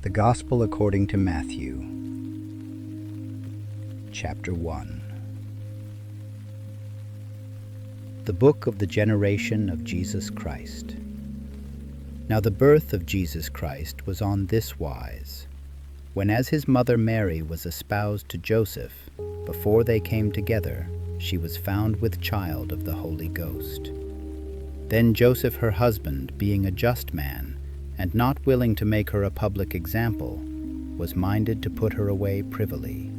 The Gospel according to Matthew, chapter 1. The book of the generation of Jesus Christ. Now the birth of Jesus Christ was on this wise. When as his mother Mary was espoused to Joseph, before they came together, she was found with child of the Holy Ghost. Then Joseph her husband, being a just man, and not willing to make her a public example, was minded to put her away privily.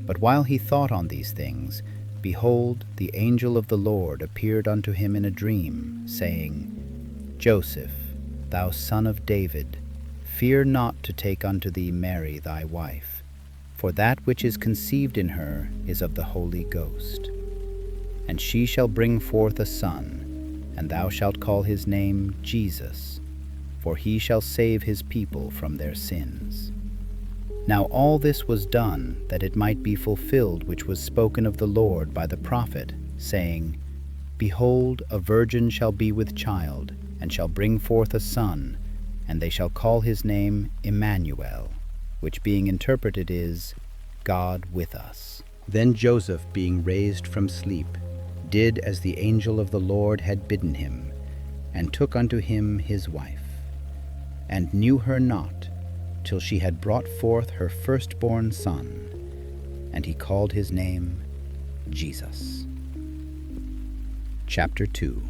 But while he thought on these things, behold, the angel of the Lord appeared unto him in a dream, saying, Joseph, thou son of David, fear not to take unto thee Mary thy wife, for that which is conceived in her is of the Holy Ghost. And she shall bring forth a son, and thou shalt call his name Jesus, for he shall save his people from their sins. Now all this was done, that it might be fulfilled which was spoken of the Lord by the prophet, saying, Behold, a virgin shall be with child, and shall bring forth a son, and they shall call his name Emmanuel, which being interpreted is, God with us. Then Joseph, being raised from sleep, did as the angel of the Lord had bidden him, and took unto him his wife, and knew her not, till she had brought forth her firstborn son, and he called his name Jesus. Chapter 2.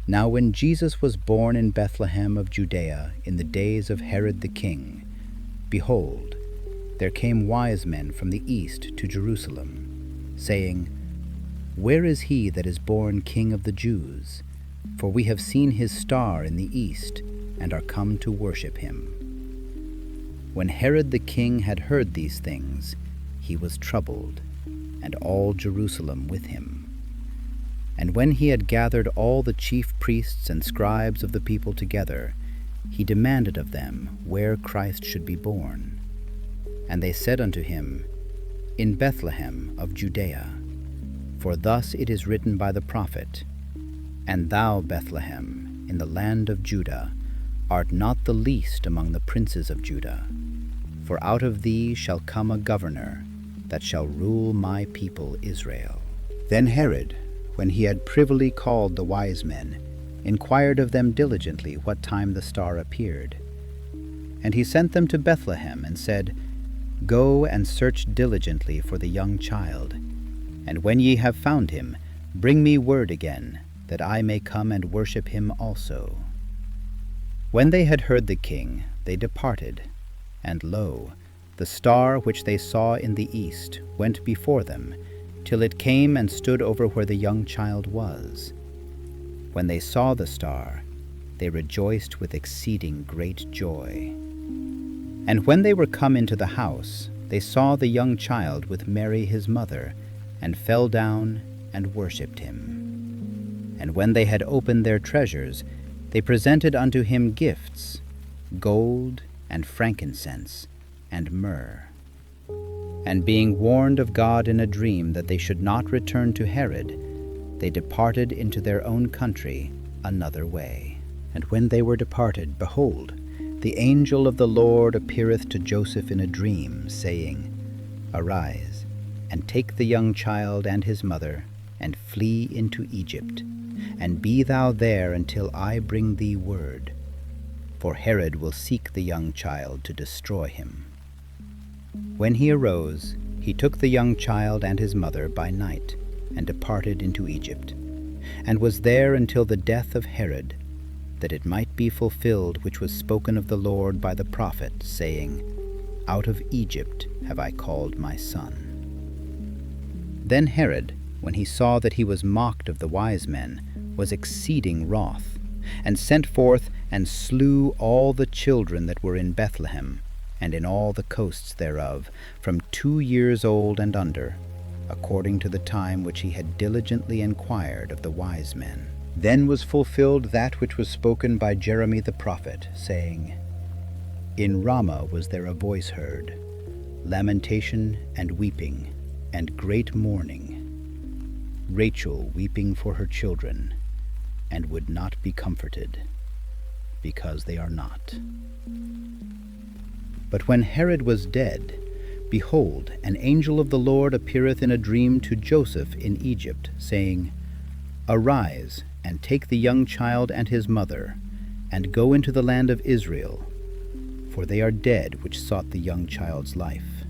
Now when Jesus was born in Bethlehem of Judea in the days of Herod the king, behold, there came wise men from the east to Jerusalem, saying, Where is he that is born King of the Jews? For we have seen his star in the east, and are come to worship him. When Herod the king had heard these things, he was troubled, and all Jerusalem with him. And when he had gathered all the chief priests and scribes of the people together, he demanded of them where Christ should be born. And they said unto him, In Bethlehem of Judea. For thus it is written by the prophet, And thou, Bethlehem, in the land of Judah, art not the least among the princes of Judah. For out of thee shall come a governor, that shall rule my people Israel. Then Herod, when he had privily called the wise men, inquired of them diligently what time the star appeared. And he sent them to Bethlehem, and said, Go and search diligently for the young child, and when ye have found him, bring me word again, that I may come and worship him also. When they had heard the king, they departed, and lo, the star which they saw in the east went before them, till it came and stood over where the young child was. When they saw the star, they rejoiced with exceeding great joy. And when they were come into the house, they saw the young child with Mary his mother, and fell down and worshipped him. And when they had opened their treasures, they presented unto him gifts, gold, and frankincense, and myrrh. And being warned of God in a dream that they should not return to Herod, they departed into their own country another way. And when they were departed, behold, the angel of the Lord appeareth to Joseph in a dream, saying, Arise, and take the young child and his mother, and flee into Egypt, and be thou there until I bring thee word. For Herod will seek the young child to destroy him. When he arose, he took the young child and his mother by night, and departed into Egypt, and was there until the death of Herod, that it might be fulfilled which was spoken of the Lord by the prophet, saying, Out of Egypt have I called my son. Then Herod, when he saw that he was mocked of the wise men, was exceeding wroth, and sent forth and slew all the children that were in Bethlehem, and in all the coasts thereof, from 2 years old and under, according to the time which he had diligently inquired of the wise men. Then was fulfilled that which was spoken by Jeremy the prophet, saying, In Ramah was there a voice heard, lamentation and weeping, and great mourning, Rachel weeping for her children, and would not be comforted, because they are not. But when Herod was dead, behold, an angel of the Lord appeareth in a dream to Joseph in Egypt, saying, Arise, and take the young child and his mother, and go into the land of Israel, for they are dead which sought the young child's life.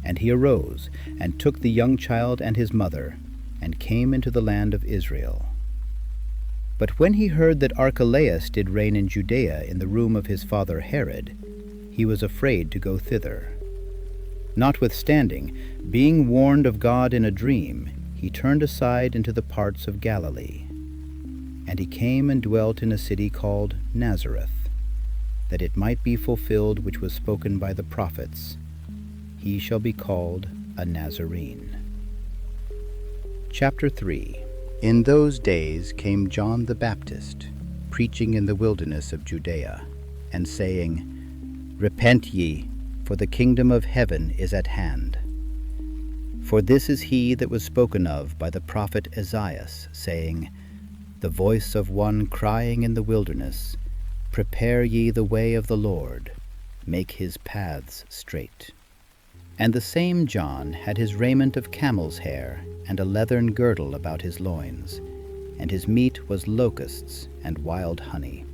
And he arose, and took the young child and his mother, and came into the land of Israel. But when he heard that Archelaus did reign in Judea in the room of his father Herod, he was afraid to go thither. Notwithstanding, being warned of God in a dream, he turned aside into the parts of Galilee. And he came and dwelt in a city called Nazareth, that it might be fulfilled which was spoken by the prophets, He shall be called a Nazarene. Chapter 3. In those days came John the Baptist, preaching in the wilderness of Judea, and saying, Repent ye, for the kingdom of heaven is at hand. For this is he that was spoken of by the prophet Esaias, saying, The voice of one crying in the wilderness, Prepare ye the way of the Lord, make his paths straight. And the same John had his raiment of camel's hair, and a leathern girdle about his loins, and his meat was locusts and wild honey.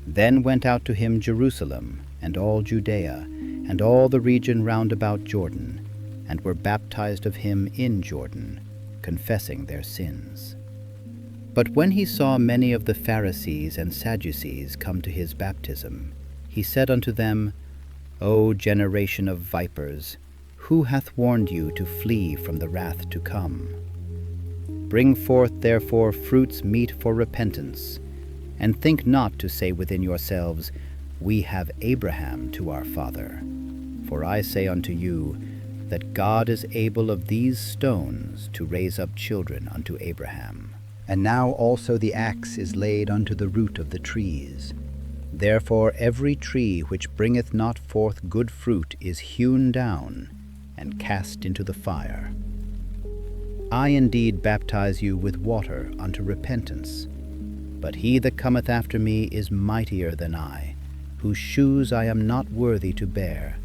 Then went out to him Jerusalem, and all Judea, and all the region round about Jordan, and were baptized of him in Jordan, confessing their sins. But when he saw many of the Pharisees and Sadducees come to his baptism, he said unto them, O generation of vipers, who hath warned you to flee from the wrath to come? Bring forth therefore fruits meet for repentance, and think not to say within yourselves, We have Abraham to our father. For I say unto you, that God is able of these stones to raise up children unto Abraham. And now also the axe is laid unto the root of the trees. Therefore every tree which bringeth not forth good fruit is hewn down, and cast into the fire. I indeed baptize you with water unto repentance, but he that cometh after me is mightier than I, whose shoes I am not worthy to bear.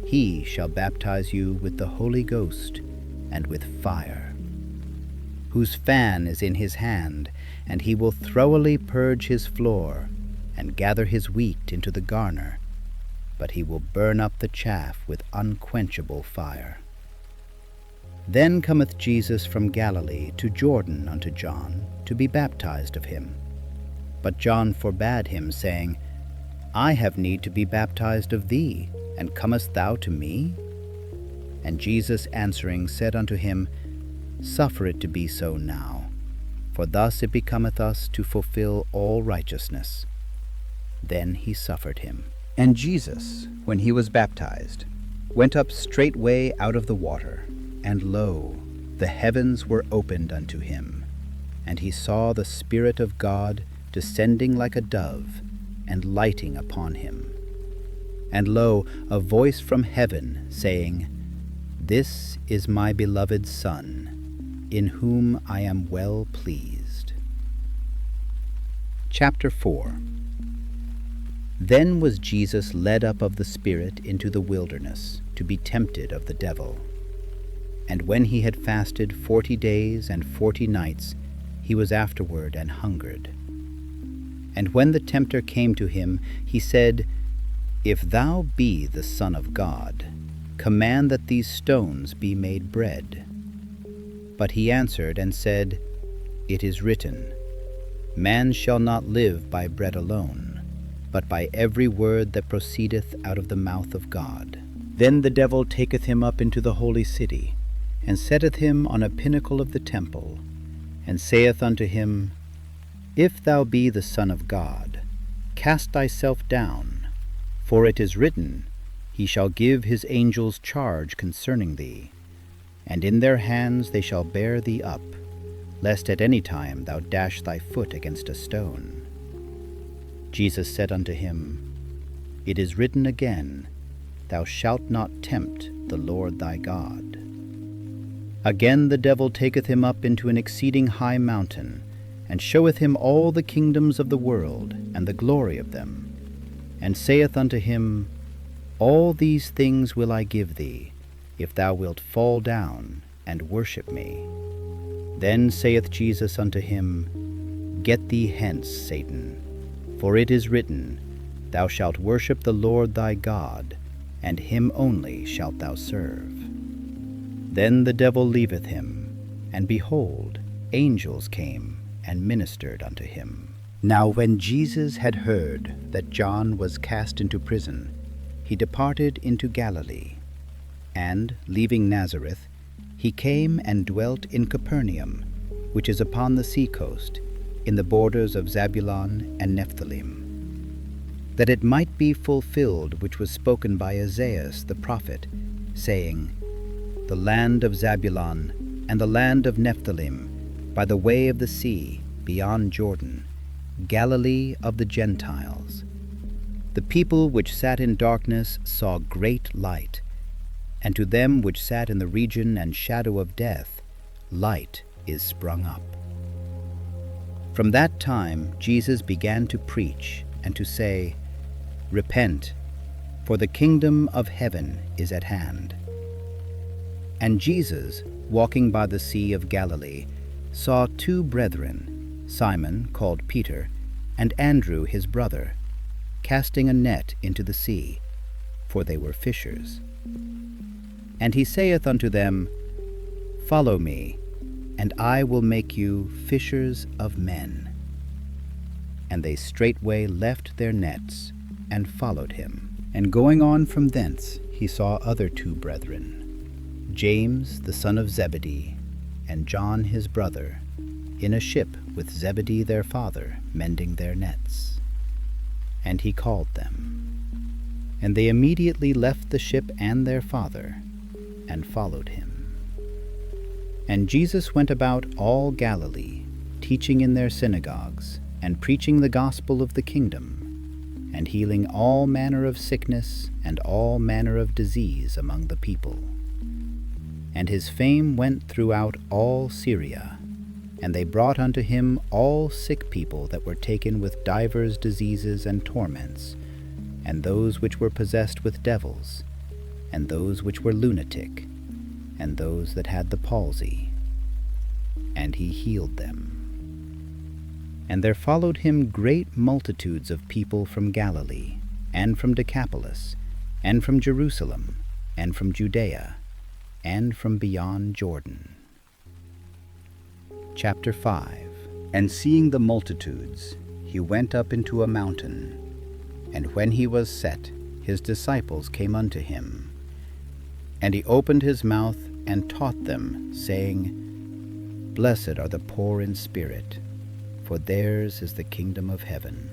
He shall baptize you with the Holy Ghost and with fire, whose fan is in his hand, and he will thoroughly purge his floor, and gather his wheat into the garner, but he will burn up the chaff with unquenchable fire. Then cometh Jesus from Galilee to Jordan unto John, to be baptized of him. But John forbade him, saying, I have need to be baptized of thee, and comest thou to me? And Jesus answering said unto him, Suffer it to be so now, for thus it becometh us to fulfill all righteousness. Then he suffered him. And Jesus, when he was baptized, went up straightway out of the water, and lo, the heavens were opened unto him, and he saw the Spirit of God descending like a dove, and lighting upon him. And lo, a voice from heaven, saying, This is my beloved Son, in whom I am well pleased. Chapter 4. Then was Jesus led up of the Spirit into the wilderness, to be tempted of the devil. And when he had fasted 40 days and 40 nights, he was afterward and hungered. And when the tempter came to him, he said, If thou be the Son of God, command that these stones be made bread. But he answered and said, It is written, Man shall not live by bread alone, but by every word that proceedeth out of the mouth of God. Then the devil taketh him up into the holy city, and setteth him on a pinnacle of the temple, and saith unto him, If thou be the Son of God, cast thyself down, for it is written, He shall give his angels charge concerning thee, and in their hands they shall bear thee up, lest at any time thou dash thy foot against a stone. Jesus said unto him, It is written again, Thou shalt not tempt the Lord thy God. Again the devil taketh him up into an exceeding high mountain, and showeth him all the kingdoms of the world, and the glory of them, and saith unto him, All these things will I give thee, if thou wilt fall down and worship me. Then saith Jesus unto him, Get thee hence, Satan, for it is written, Thou shalt worship the Lord thy God, and him only shalt thou serve. Then the devil leaveth him, and behold, angels came and ministered unto him. Now when Jesus had heard that John was cast into prison, he departed into Galilee, and, leaving Nazareth, he came and dwelt in Capernaum, which is upon the sea coast, in the borders of Zabulon and Nephthalim, that it might be fulfilled which was spoken by Isaiah the prophet, saying, The land of Zabulon and the land of Nephthalim, by the way of the sea, beyond Jordan, Galilee of the Gentiles. The people which sat in darkness saw great light, and to them which sat in the region and shadow of death, light is sprung up. From that time Jesus began to preach and to say, Repent, for the kingdom of heaven is at hand. And Jesus, walking by the sea of Galilee, saw two brethren, Simon called Peter, and Andrew his brother, casting a net into the sea, for they were fishers. And he saith unto them, Follow me, and I will make you fishers of men. And they straightway left their nets, and followed him. And going on from thence, he saw other two brethren, James the son of Zebedee, and John his brother, in a ship with Zebedee their father, mending their nets. And he called them. And they immediately left the ship and their father, and followed him. And Jesus went about all Galilee, teaching in their synagogues, and preaching the gospel of the kingdom, and healing all manner of sickness and all manner of disease among the people. And his fame went throughout all Syria, and they brought unto him all sick people that were taken with divers diseases and torments, and those which were possessed with devils, and those which were lunatic, and those that had the palsy. And he healed them. And there followed him great multitudes of people from Galilee, and from Decapolis, and from Jerusalem, and from Judea, and from beyond Jordan. Chapter 5. And seeing the multitudes, he went up into a mountain, and when he was set, his disciples came unto him. And he opened his mouth and taught them, saying, Blessed are the poor in spirit, for theirs is the kingdom of heaven.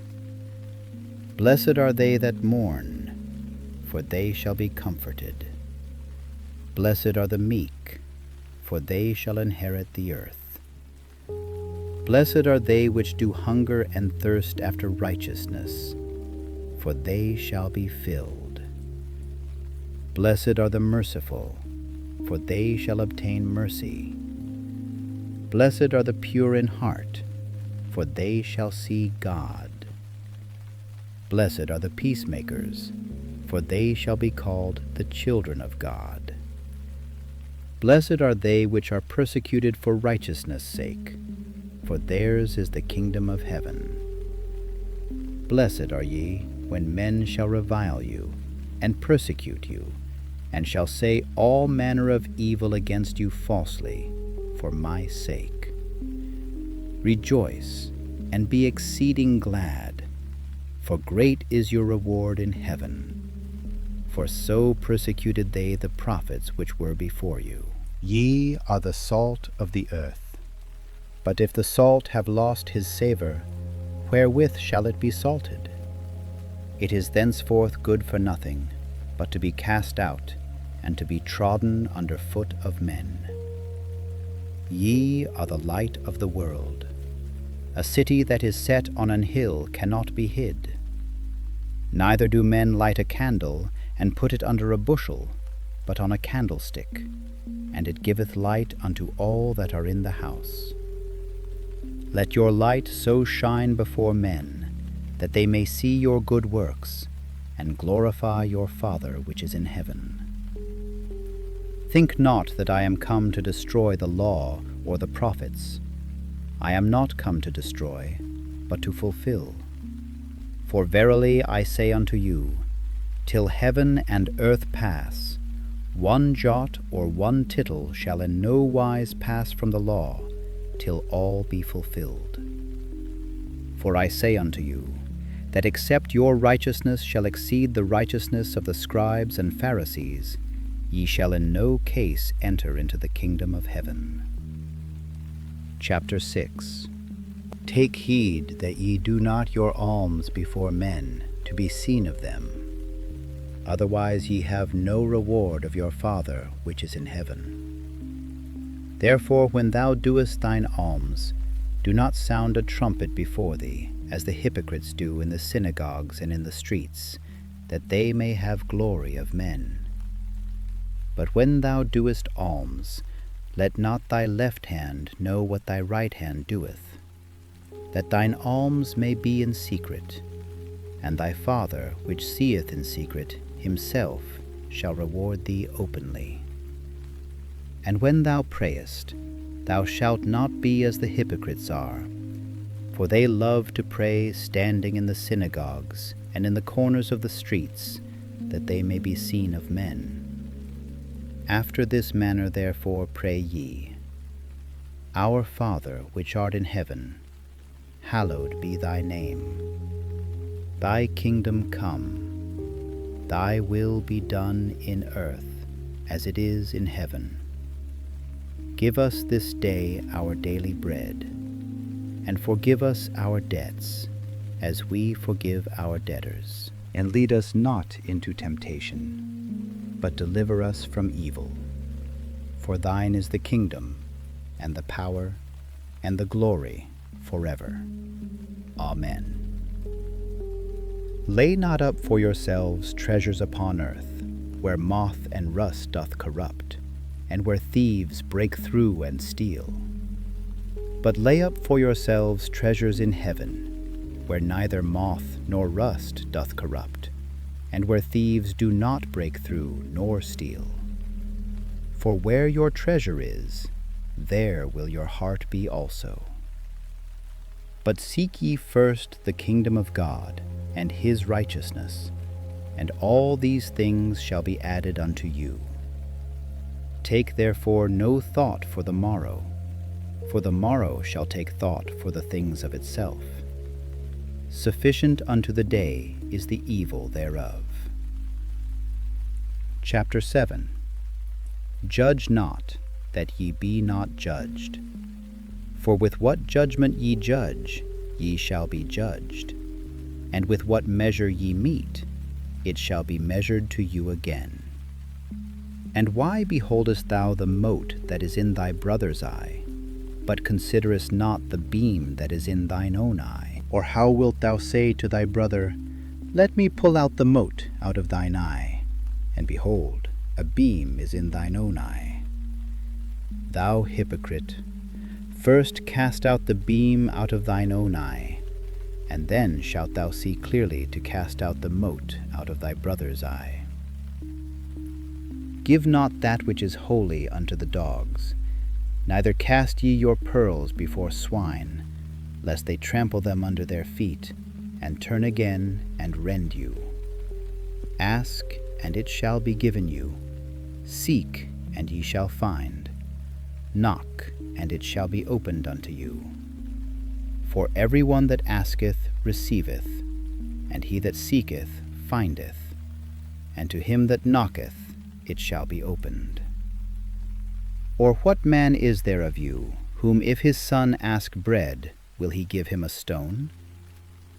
Blessed are they that mourn, for they shall be comforted. Blessed are the meek, for they shall inherit the earth. Blessed are they which do hunger and thirst after righteousness, for they shall be filled. Blessed are the merciful, for they shall obtain mercy. Blessed are the pure in heart, for they shall see God. Blessed are the peacemakers, for they shall be called the children of God. Blessed are they which are persecuted for righteousness' sake, for theirs is the kingdom of heaven. Blessed are ye, when men shall revile you, and persecute you, and shall say all manner of evil against you falsely, for my sake. Rejoice, and be exceeding glad, for great is your reward in heaven. For so persecuted they the prophets which were before you. Ye are the salt of the earth. But if the salt have lost his savour, wherewith shall it be salted? It is thenceforth good for nothing, but to be cast out, and to be trodden under foot of men. Ye are the light of the world. A city that is set on an hill cannot be hid. Neither do men light a candle, and put it under a bushel, but on a candlestick, and it giveth light unto all that are in the house. Let your light so shine before men, that they may see your good works, and glorify your Father which is in heaven. Think not that I am come to destroy the law or the prophets. I am not come to destroy, but to fulfill. For verily I say unto you, till heaven and earth pass, one jot or one tittle shall in no wise pass from the law, till all be fulfilled. For I say unto you, that except your righteousness shall exceed the righteousness of the scribes and Pharisees, ye shall in no case enter into the kingdom of heaven. Chapter 6. Take heed that ye do not your alms before men, to be seen of them. Otherwise ye have no reward of your Father which is in heaven. Therefore when thou doest thine alms, do not sound a trumpet before thee, as the hypocrites do in the synagogues and in the streets, that they may have glory of men. But when thou doest alms, let not thy left hand know what thy right hand doeth, that thine alms may be in secret, and thy Father which seeth in secret himself shall reward thee openly. And when thou prayest, thou shalt not be as the hypocrites are, for they love to pray standing in the synagogues and in the corners of the streets, that they may be seen of men. After this manner therefore pray ye, Our Father which art in heaven, hallowed be thy name. Thy kingdom come, thy will be done in earth as it is in heaven. Give us this day our daily bread, and forgive us our debts, as we forgive our debtors. And lead us not into temptation, but deliver us from evil. For thine is the kingdom, and the power, and the glory, forever. Amen. Lay not up for yourselves treasures upon earth, where moth and rust doth corrupt, and where thieves break through and steal. But lay up for yourselves treasures in heaven, where neither moth nor rust doth corrupt, and where thieves do not break through nor steal. For where your treasure is, there will your heart be also. But seek ye first the kingdom of God, and his righteousness, and all these things shall be added unto you. Take therefore no thought for the morrow shall take thought for the things of itself. Sufficient unto the day is the evil thereof. Chapter 7. Judge not, that ye be not judged. For with what judgment ye judge, ye shall be judged, and with what measure ye mete, it shall be measured to you again. And why beholdest thou the mote that is in thy brother's eye, but considerest not the beam that is in thine own eye? Or how wilt thou say to thy brother, Let me pull out the mote out of thine eye, and behold, a beam is in thine own eye? Thou hypocrite, first cast out the beam out of thine own eye, and then shalt thou see clearly to cast out the mote out of thy brother's eye. Give not that which is holy unto the dogs, neither cast ye your pearls before swine, lest they trample them under their feet, and turn again and rend you. Ask, and it shall be given you. Seek, and ye shall find. Knock, and it shall be opened unto you. For every one that asketh receiveth, and he that seeketh findeth, and to him that knocketh it shall be opened. Or what man is there of you, whom if his son ask bread, will he give him a stone?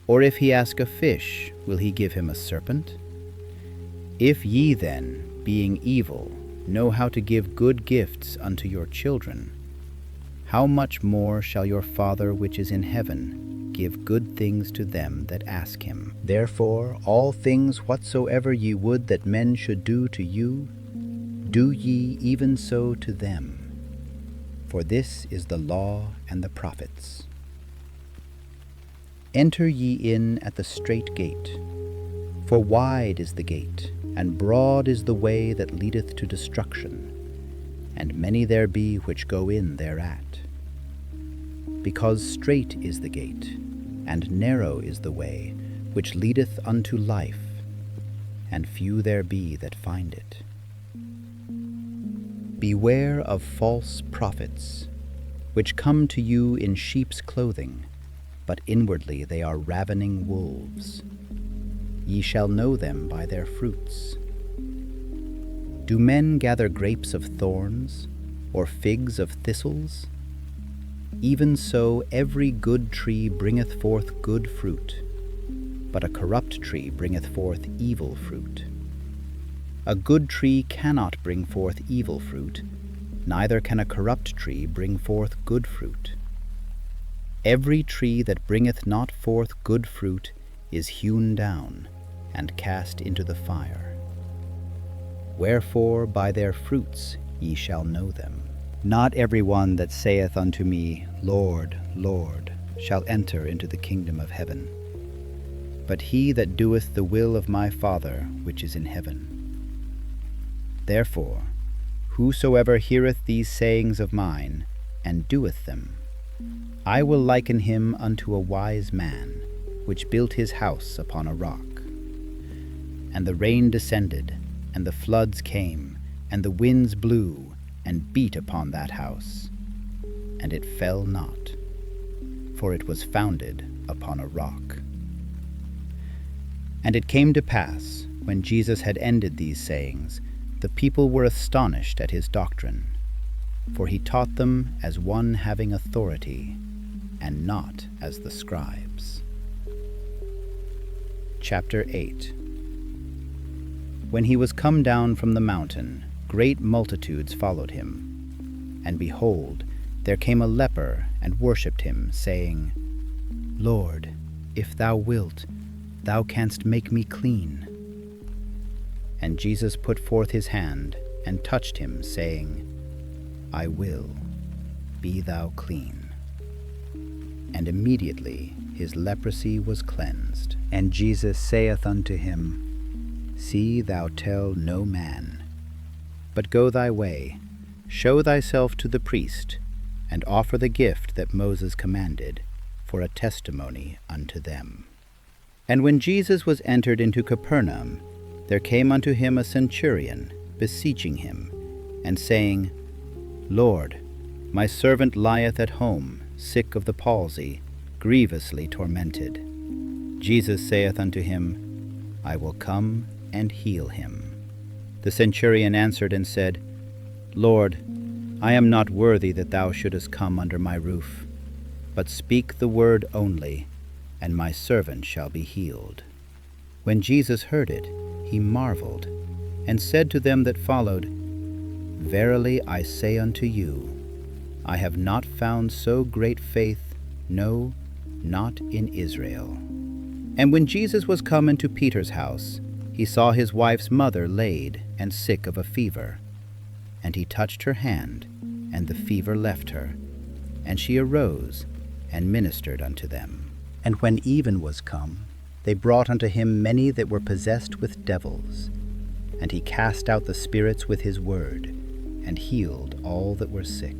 Or if he ask a fish, will he give him a serpent? If ye then, being evil, know how to give good gifts unto your children, how much more shall your Father which is in heaven give good things to them that ask him? Therefore all things whatsoever ye would that men should do to you, do ye even so to them. For this is the law and the prophets. Enter ye in at the strait gate, for wide is the gate, and broad is the way that leadeth to destruction, and many there be which go in thereat. Because strait is the gate, and narrow is the way, which leadeth unto life, and few there be that find it. Beware of false prophets, which come to you in sheep's clothing, but inwardly they are ravening wolves. Ye shall know them by their fruits. Do men gather grapes of thorns, or figs of thistles? Even so every good tree bringeth forth good fruit, but a corrupt tree bringeth forth evil fruit. A good tree cannot bring forth evil fruit, neither can a corrupt tree bring forth good fruit. Every tree that bringeth not forth good fruit is hewn down, and cast into the fire. Wherefore by their fruits ye shall know them. Not every one that saith unto me, Lord, Lord, shall enter into the kingdom of heaven, but he that doeth the will of my Father which is in heaven. Therefore, whosoever heareth these sayings of mine, and doeth them, I will liken him unto a wise man, which built his house upon a rock. And the rain descended, and the floods came, and the winds blew, and beat upon that house. And it fell not, for it was founded upon a rock. And it came to pass, when Jesus had ended these sayings, the people were astonished at his doctrine, for he taught them as one having authority, and not as the scribes. Chapter 8. When he was come down from the mountain, great multitudes followed him. And behold, there came a leper and worshipped him, saying, Lord, if thou wilt, thou canst make me clean. And Jesus put forth his hand, and touched him, saying, I will, be thou clean. And immediately his leprosy was cleansed. And Jesus saith unto him, See thou tell no man, but go thy way, show thyself to the priest, and offer the gift that Moses commanded, for a testimony unto them. And when Jesus was entered into Capernaum, there came unto him a centurion, beseeching him, and saying, Lord, my servant lieth at home, sick of the palsy, grievously tormented. Jesus saith unto him, I will come and heal him. The centurion answered and said, Lord, I am not worthy that thou shouldest come under my roof, but speak the word only, and my servant shall be healed. When Jesus heard it, he marveled, and said to them that followed, Verily I say unto you, I have not found so great faith, no, not in Israel. And when Jesus was come into Peter's house, he saw his wife's mother laid and sick of a fever. And he touched her hand, and the fever left her, and she arose and ministered unto them. And when even was come, they brought unto him many that were possessed with devils, and he cast out the spirits with his word, and healed all that were sick.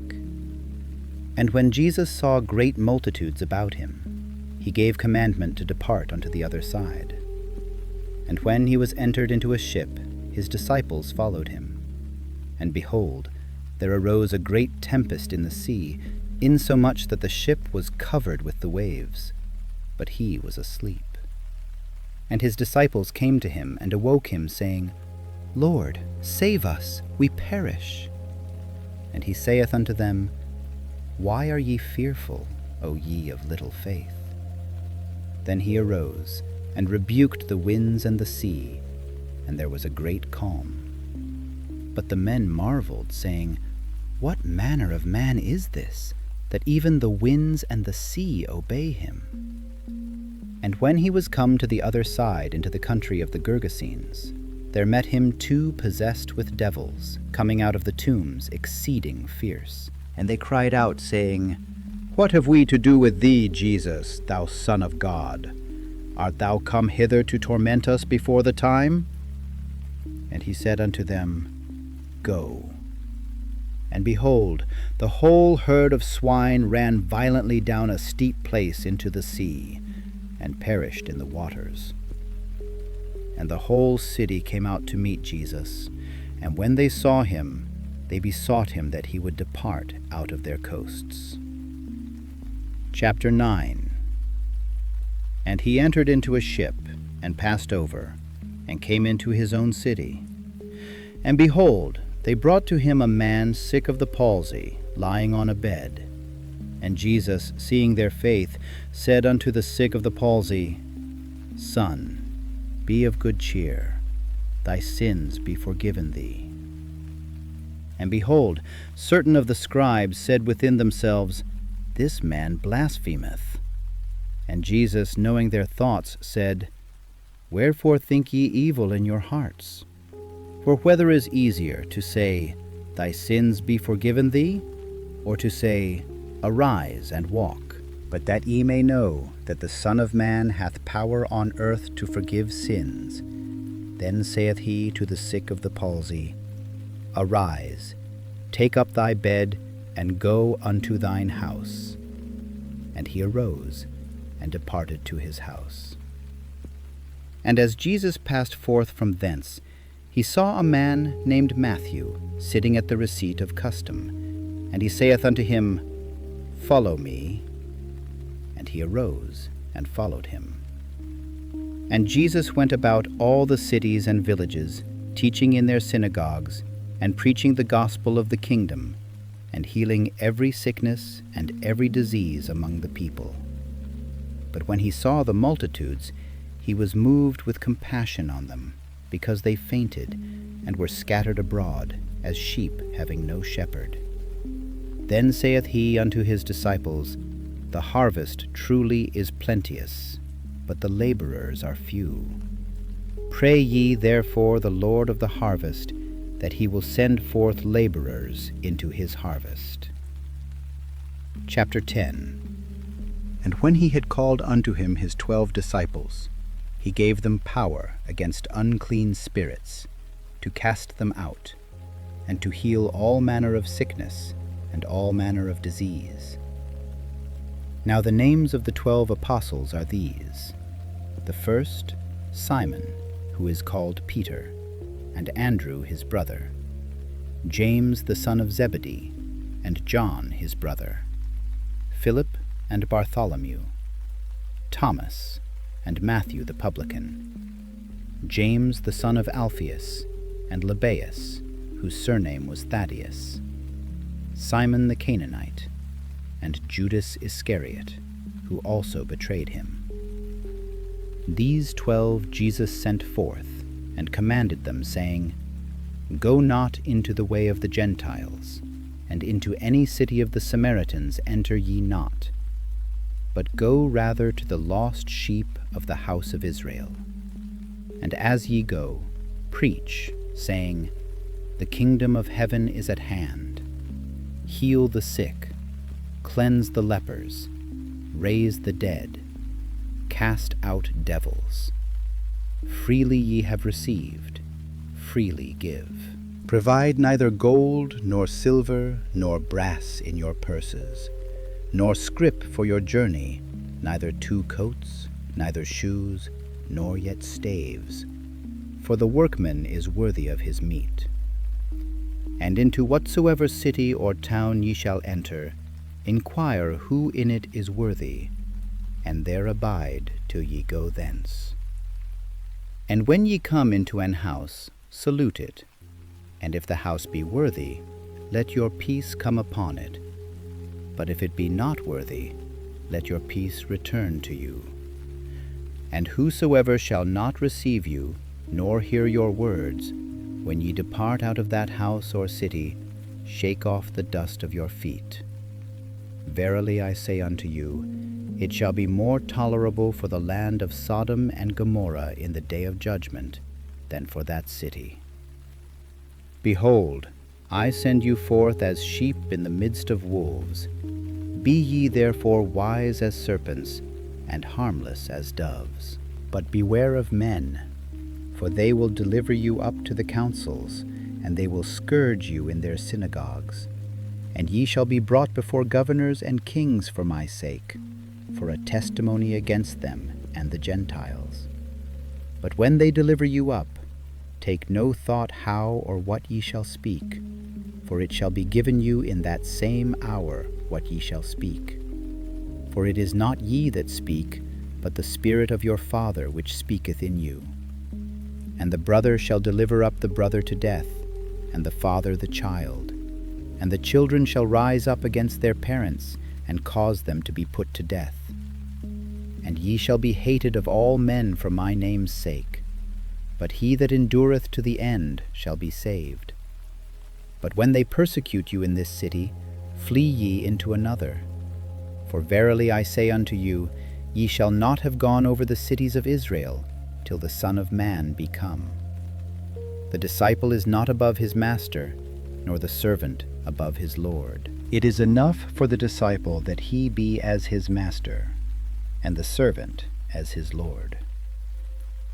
And when Jesus saw great multitudes about him, he gave commandment to depart unto the other side. And when he was entered into a ship, his disciples followed him. And behold, there arose a great tempest in the sea, insomuch that the ship was covered with the waves, but he was asleep. And his disciples came to him, and awoke him, saying, Lord, save us, we perish. And he saith unto them, Why are ye fearful, O ye of little faith? Then he arose, and rebuked the winds and the sea, and there was a great calm. But the men marveled, saying, What manner of man is this, that even the winds and the sea obey him? And when he was come to the other side into the country of the Gergesenes, there met him 2 possessed with devils, coming out of the tombs, exceeding fierce. And they cried out, saying, What have we to do with thee, Jesus, thou Son of God? Art thou come hither to torment us before the time? And he said unto them, Go. And behold, the whole herd of swine ran violently down a steep place into the sea, and perished in the waters. And the whole city came out to meet Jesus, and when they saw him, they besought him that he would depart out of their coasts. Chapter 9. And he entered into a ship, and passed over, and came into his own city. And behold, they brought to him a man sick of the palsy, lying on a bed. And Jesus, seeing their faith, said unto the sick of the palsy, Son, be of good cheer, thy sins be forgiven thee. And behold, certain of the scribes said within themselves, This man blasphemeth. And Jesus, knowing their thoughts, said, Wherefore think ye evil in your hearts? For whether is easier, to say, Thy sins be forgiven thee, or to say, Arise and walk? But that ye may know that the Son of Man hath power on earth to forgive sins. Then saith he to the sick of the palsy, Arise, take up thy bed, and go unto thine house. And he arose, and departed to his house. And as Jesus passed forth from thence, he saw a man named Matthew sitting at the receipt of custom. And he saith unto him, Follow me. And he arose, and followed him. And Jesus went about all the cities and villages, teaching in their synagogues, and preaching the gospel of the kingdom, and healing every sickness and every disease among the people. But when he saw the multitudes, he was moved with compassion on them, because they fainted, and were scattered abroad, as sheep having no shepherd. Then saith he unto his disciples, The harvest truly is plenteous, but the laborers are few. Pray ye therefore the Lord of the harvest, that he will send forth laborers into his harvest. Chapter 10. And when he had called unto him his 12 disciples, he gave them power against unclean spirits, to cast them out, and to heal all manner of sickness and all manner of disease. Now the names of the 12 apostles are these: the first, Simon, who is called Peter, and Andrew his brother, James the son of Zebedee, and John his brother, Philip and Bartholomew, Thomas, and Matthew the publican, James the son of Alphaeus, and Lebbaeus, whose surname was Thaddeus, Simon the Canaanite, and Judas Iscariot, who also betrayed him. These 12 Jesus sent forth, and commanded them, saying, Go not into the way of the Gentiles, and into any city of the Samaritans enter ye not, but go rather to the lost sheep of the house of Israel. And as ye go, preach, saying, The kingdom of heaven is at hand. Heal the sick, cleanse the lepers, raise the dead, cast out devils. Freely ye have received, freely give. Provide neither gold, nor silver, nor brass in your purses, nor scrip for your journey, neither 2 coats, neither shoes, nor yet staves. For the workman is worthy of his meat. And into whatsoever city or town ye shall enter, inquire who in it is worthy, and there abide till ye go thence. And when ye come into an house, salute it. And if the house be worthy, let your peace come upon it. But if it be not worthy, let your peace return to you. And whosoever shall not receive you, nor hear your words, when ye depart out of that house or city, shake off the dust of your feet. Verily I say unto you, it shall be more tolerable for the land of Sodom and Gomorrah in the day of judgment than for that city. Behold, I send you forth as sheep in the midst of wolves. Be ye therefore wise as serpents, and harmless as doves. But beware of men, for they will deliver you up to the councils, and they will scourge you in their synagogues. And ye shall be brought before governors and kings for my sake, for a testimony against them and the Gentiles. But when they deliver you up, take no thought how or what ye shall speak, for it shall be given you in that same hour what ye shall speak. For it is not ye that speak, but the Spirit of your Father which speaketh in you. And the brother shall deliver up the brother to death, and the father the child. And the children shall rise up against their parents, and cause them to be put to death. And ye shall be hated of all men for my name's sake. But he that endureth to the end shall be saved. But when they persecute you in this city, flee ye into another. For verily I say unto you, ye shall not have gone over the cities of Israel, till the Son of Man be come. The disciple is not above his master, nor the servant above his Lord. It is enough for the disciple that he be as his master, and the servant as his Lord.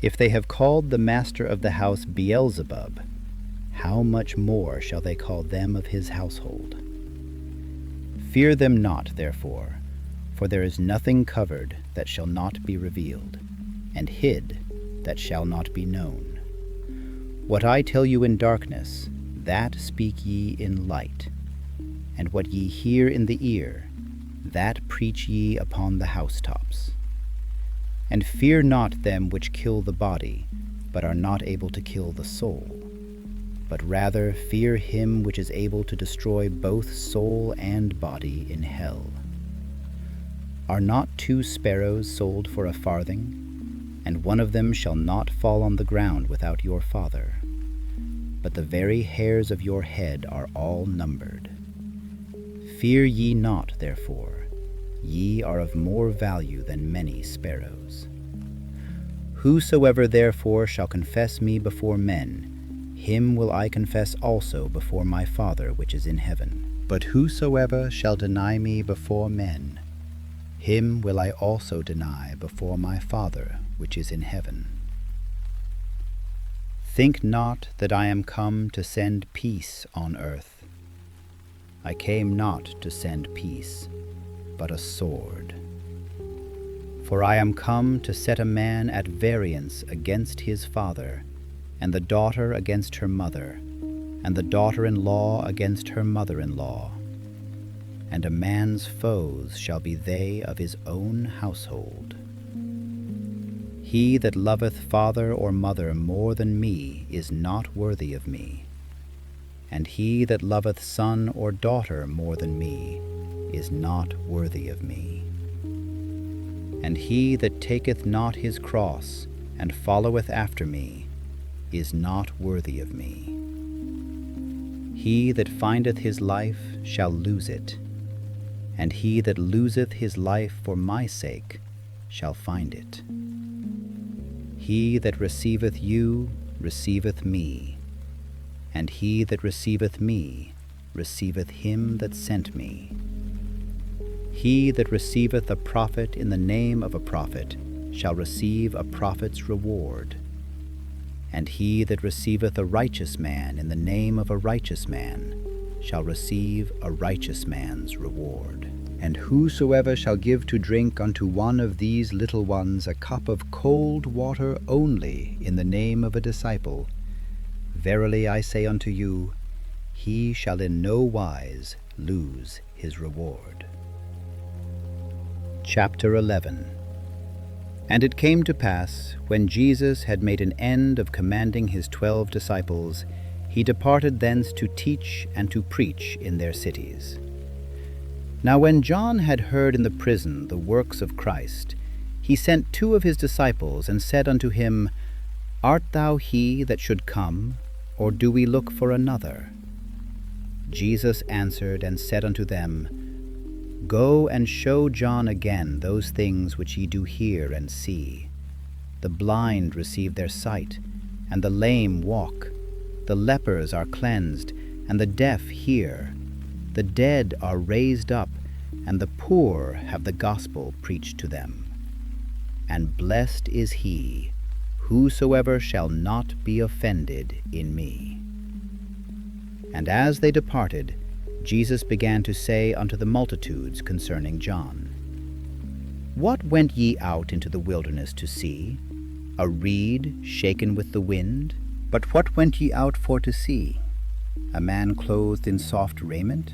If they have called the master of the house Beelzebub, how much more shall they call them of his household? Fear them not, therefore, for there is nothing covered that shall not be revealed, and hid that shall not be known. What I tell you in darkness, that speak ye in light, and what ye hear in the ear, that preach ye upon the housetops. And fear not them which kill the body, but are not able to kill the soul, but rather fear him which is able to destroy both soul and body in hell. Are not 2 sparrows sold for a farthing? And one of them shall not fall on the ground without your Father. But the very hairs of your head are all numbered. Fear ye not, therefore, ye are of more value than many sparrows. Whosoever therefore shall confess me before men, him will I confess also before my Father which is in heaven. But whosoever shall deny me before men, him will I also deny before my Father which is in heaven. Think not that I am come to send peace on earth. I came not to send peace, but a sword. For I am come to set a man at variance against his father, and the daughter against her mother, and the daughter-in-law against her mother-in-law. And a man's foes shall be they of his own household. He that loveth father or mother more than me is not worthy of me, and he that loveth son or daughter more than me is not worthy of me. And he that taketh not his cross and followeth after me is not worthy of me. He that findeth his life shall lose it, and he that loseth his life for my sake shall find it. He that receiveth you receiveth me, and he that receiveth me receiveth him that sent me. He that receiveth a prophet in the name of a prophet shall receive a prophet's reward, and he that receiveth a righteous man in the name of a righteous man shall receive a righteous man's reward. And whosoever shall give to drink unto one of these little ones a cup of cold water only in the name of a disciple, verily I say unto you, he shall in no wise lose his reward. Chapter 11. And it came to pass, when Jesus had made an end of commanding his 12 disciples, he departed thence to teach and to preach in their cities. Now when John had heard in the prison the works of Christ, he sent 2 of his disciples, and said unto him, Art thou he that should come, or do we look for another? Jesus answered and said unto them, Go and show John again those things which ye do hear and see. The blind receive their sight, and the lame walk. The lepers are cleansed, and the deaf hear. The dead are raised up, and the poor have the gospel preached to them. And blessed is he, whosoever shall not be offended in me. And as they departed, Jesus began to say unto the multitudes concerning John, What went ye out into the wilderness to see? A reed shaken with the wind? But what went ye out for to see? A man clothed in soft raiment?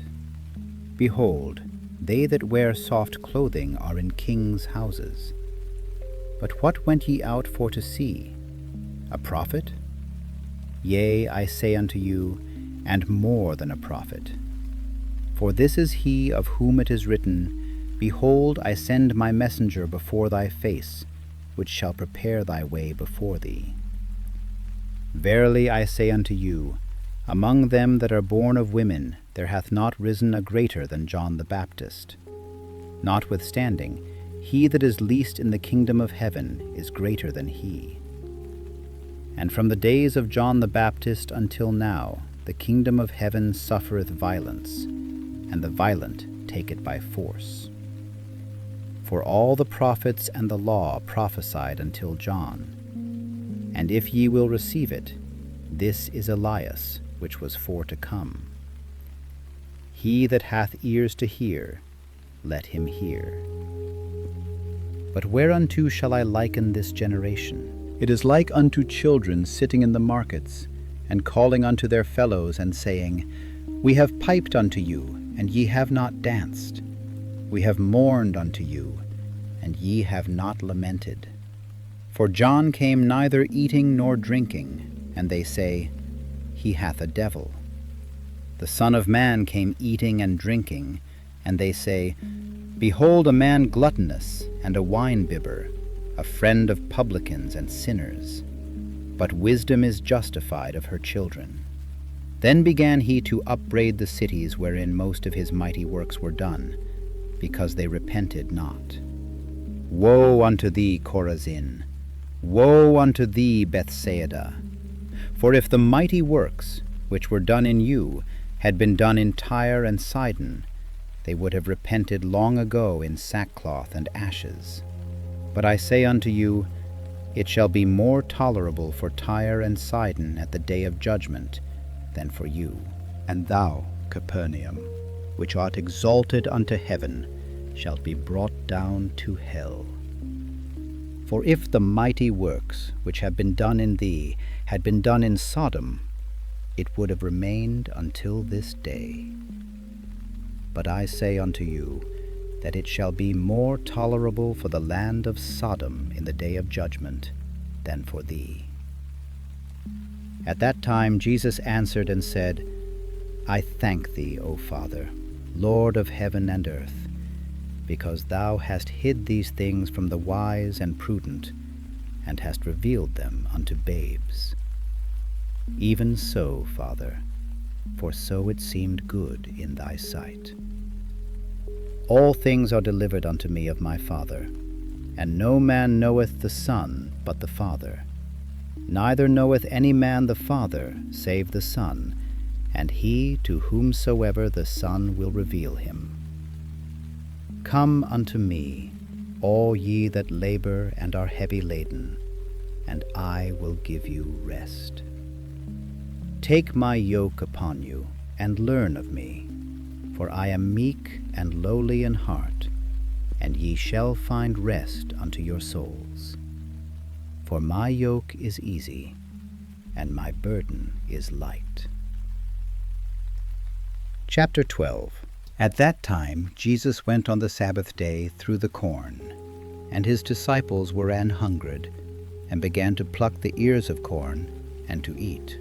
Behold, they that wear soft clothing are in kings' houses. But what went ye out for to see? A prophet? Yea, I say unto you, and more than a prophet. For this is he of whom it is written, Behold, I send my messenger before thy face, which shall prepare thy way before thee. Verily I say unto you, among them that are born of women there hath not risen a greater than John the Baptist. Notwithstanding, he that is least in the kingdom of heaven is greater than he. And from the days of John the Baptist until now, the kingdom of heaven suffereth violence, and the violent take it by force. For all the prophets and the law prophesied until John. And if ye will receive it, this is Elias, which was for to come. He that hath ears to hear, let him hear. But whereunto shall I liken this generation? It is like unto children sitting in the markets, and calling unto their fellows, and saying, We have piped unto you, and ye have not danced. We have mourned unto you, and ye have not lamented. For John came neither eating nor drinking, and they say, He hath a devil. The Son of Man came eating and drinking, and they say, Behold a man gluttonous, and a wine-bibber, a friend of publicans and sinners. But wisdom is justified of her children. Then began he to upbraid the cities wherein most of his mighty works were done, because they repented not. Woe unto thee, Chorazin! Woe unto thee, Bethsaida! For if the mighty works, which were done in you, had been done in Tyre and Sidon, they would have repented long ago in sackcloth and ashes. But I say unto you, it shall be more tolerable for Tyre and Sidon at the day of judgment than for you. And thou, Capernaum, which art exalted unto heaven, shalt be brought down to hell. For if the mighty works which have been done in thee had been done in Sodom, it would have remained until this day. But I say unto you, that it shall be more tolerable for the land of Sodom in the day of judgment than for thee. At that time Jesus answered and said, I thank thee, O Father, Lord of heaven and earth, because thou hast hid these things from the wise and prudent, and hast revealed them unto babes. Even so, Father, for so it seemed good in thy sight. All things are delivered unto me of my Father, and no man knoweth the Son but the Father. Neither knoweth any man the Father save the Son, and he to whomsoever the Son will reveal him. Come unto me, all ye that labor and are heavy laden, and I will give you rest. Take my yoke upon you, and learn of me, for I am meek and lowly in heart, and ye shall find rest unto your souls. For my yoke is easy, and my burden is light. Chapter 12. At that time Jesus went on the Sabbath day through the corn, and his disciples were an hungered, and began to pluck the ears of corn, and to eat.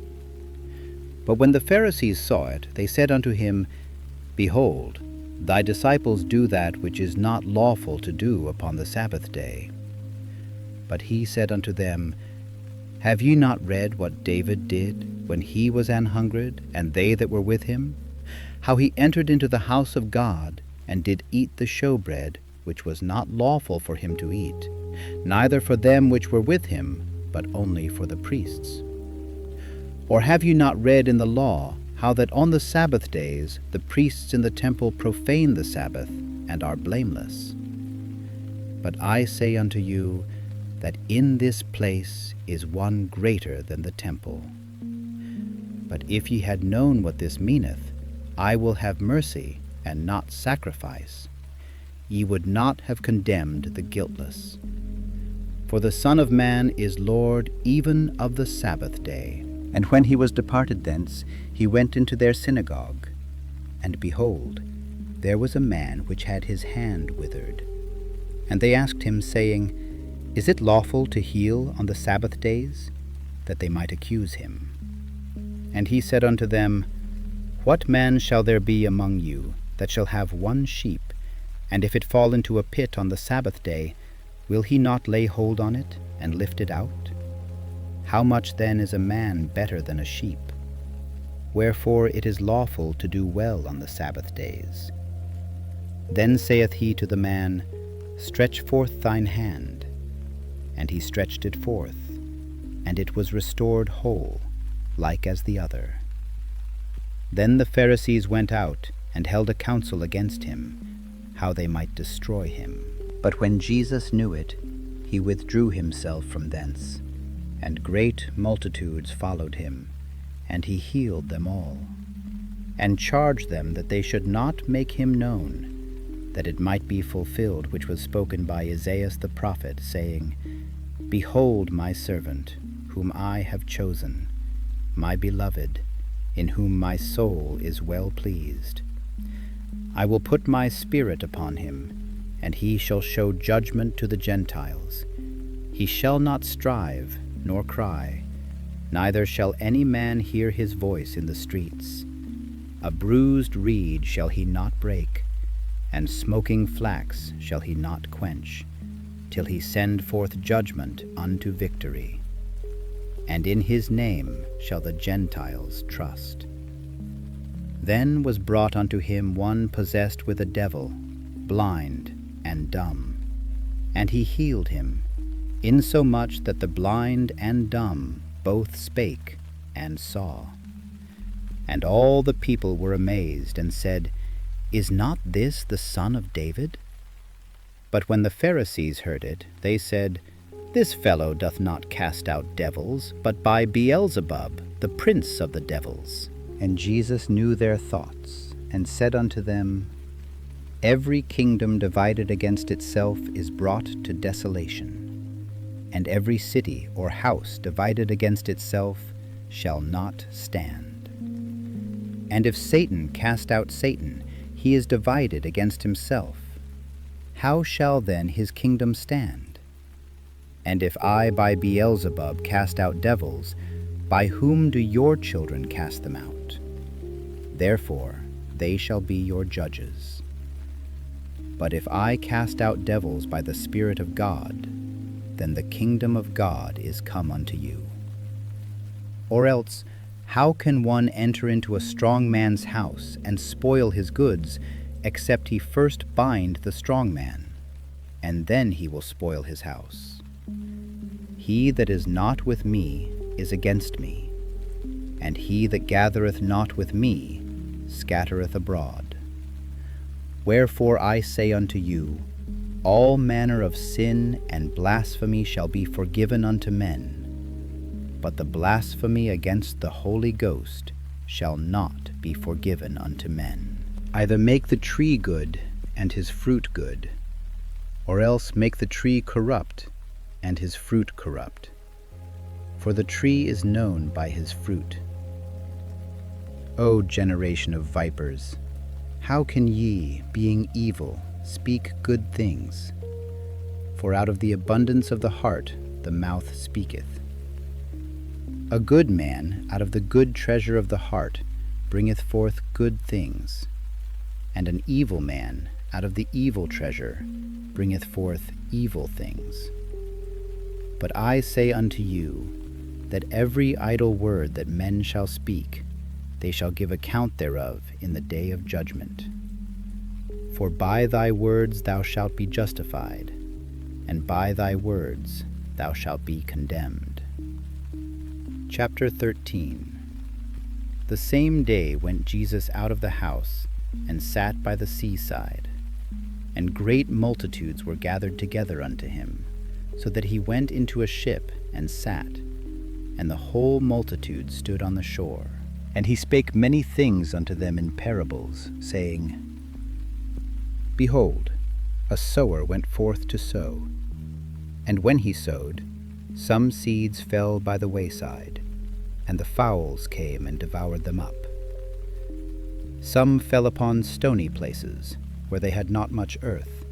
But when the Pharisees saw it, they said unto him, Behold, thy disciples do that which is not lawful to do upon the Sabbath day. But he said unto them, Have ye not read what David did when he was an hungered, and they that were with him? How he entered into the house of God, and did eat the showbread, which was not lawful for him to eat, neither for them which were with him, but only for the priests. Or have you not read in the law, how that on the Sabbath days the priests in the temple profane the Sabbath and are blameless. But I say unto you that in this place is one greater than the temple. But if ye had known what this meaneth, I will have mercy and not sacrifice, ye would not have condemned the guiltless. For the Son of Man is Lord even of the Sabbath day. And when he was departed thence, he went into their synagogue. And behold, there was a man which had his hand withered. And they asked him, saying, Is it lawful to heal on the Sabbath days? That they might accuse him. And he said unto them, What man shall there be among you that shall have one sheep, and if it fall into a pit on the Sabbath day, will he not lay hold on it, and lift it out? How much then is a man better than a sheep? Wherefore it is lawful to do well on the Sabbath days. Then saith he to the man, Stretch forth thine hand. And he stretched it forth, and it was restored whole, like as the other. Then the Pharisees went out, and held a council against him, how they might destroy him. But when Jesus knew it, he withdrew himself from thence, and great multitudes followed him, and he healed them all, and charged them that they should not make him known, that it might be fulfilled which was spoken by Isaiah the prophet, saying, Behold my servant, whom I have chosen, my beloved, in whom my soul is well pleased. I will put my spirit upon him, and he shall show judgment to the Gentiles. He shall not strive, nor cry, neither shall any man hear his voice in the streets. A bruised reed shall he not break, and smoking flax shall he not quench, till he send forth judgment unto victory. And in his name shall the Gentiles trust. Then was brought unto him one possessed with a devil, blind and dumb, and he healed him, insomuch that the blind and dumb both spake and saw. And all the people were amazed, and said, Is not this the son of David? But when the Pharisees heard it, they said, This fellow doth not cast out devils, but by Beelzebub, the prince of the devils. And Jesus knew their thoughts, and said unto them, Every kingdom divided against itself is brought to desolation, and every city or house divided against itself shall not stand. And if Satan cast out Satan, he is divided against himself. How shall then his kingdom stand? And if I by Beelzebub cast out devils, by whom do your children cast them out? Therefore they shall be your judges. But if I cast out devils by the Spirit of God, then the kingdom of God is come unto you. Or else, how can one enter into a strong man's house and spoil his goods, except he first bind the strong man, and then he will spoil his house? He that is not with me is against me, and he that gathereth not with me scattereth abroad. Wherefore I say unto you, all manner of sin and blasphemy shall be forgiven unto men, but the blasphemy against the Holy Ghost shall not be forgiven unto men. Either make the tree good, and his fruit good, or else make the tree corrupt, and his fruit corrupt. For the tree is known by his fruit. O generation of vipers, how can ye, being evil, speak good things? For out of the abundance of the heart the mouth speaketh. A good man out of the good treasure of the heart bringeth forth good things, and an evil man out of the evil treasure bringeth forth evil things. But I say unto you, that every idle word that men shall speak, they shall give account thereof in the day of judgment. For by thy words thou shalt be justified, and by thy words thou shalt be condemned. Chapter 13. The same day went Jesus out of the house, and sat by the seaside. And great multitudes were gathered together unto him, so that he went into a ship and sat, and the whole multitude stood on the shore. And he spake many things unto them in parables, saying, Behold, a sower went forth to sow. And when he sowed, some seeds fell by the wayside, and the fowls came and devoured them up. Some fell upon stony places, where they had not much earth,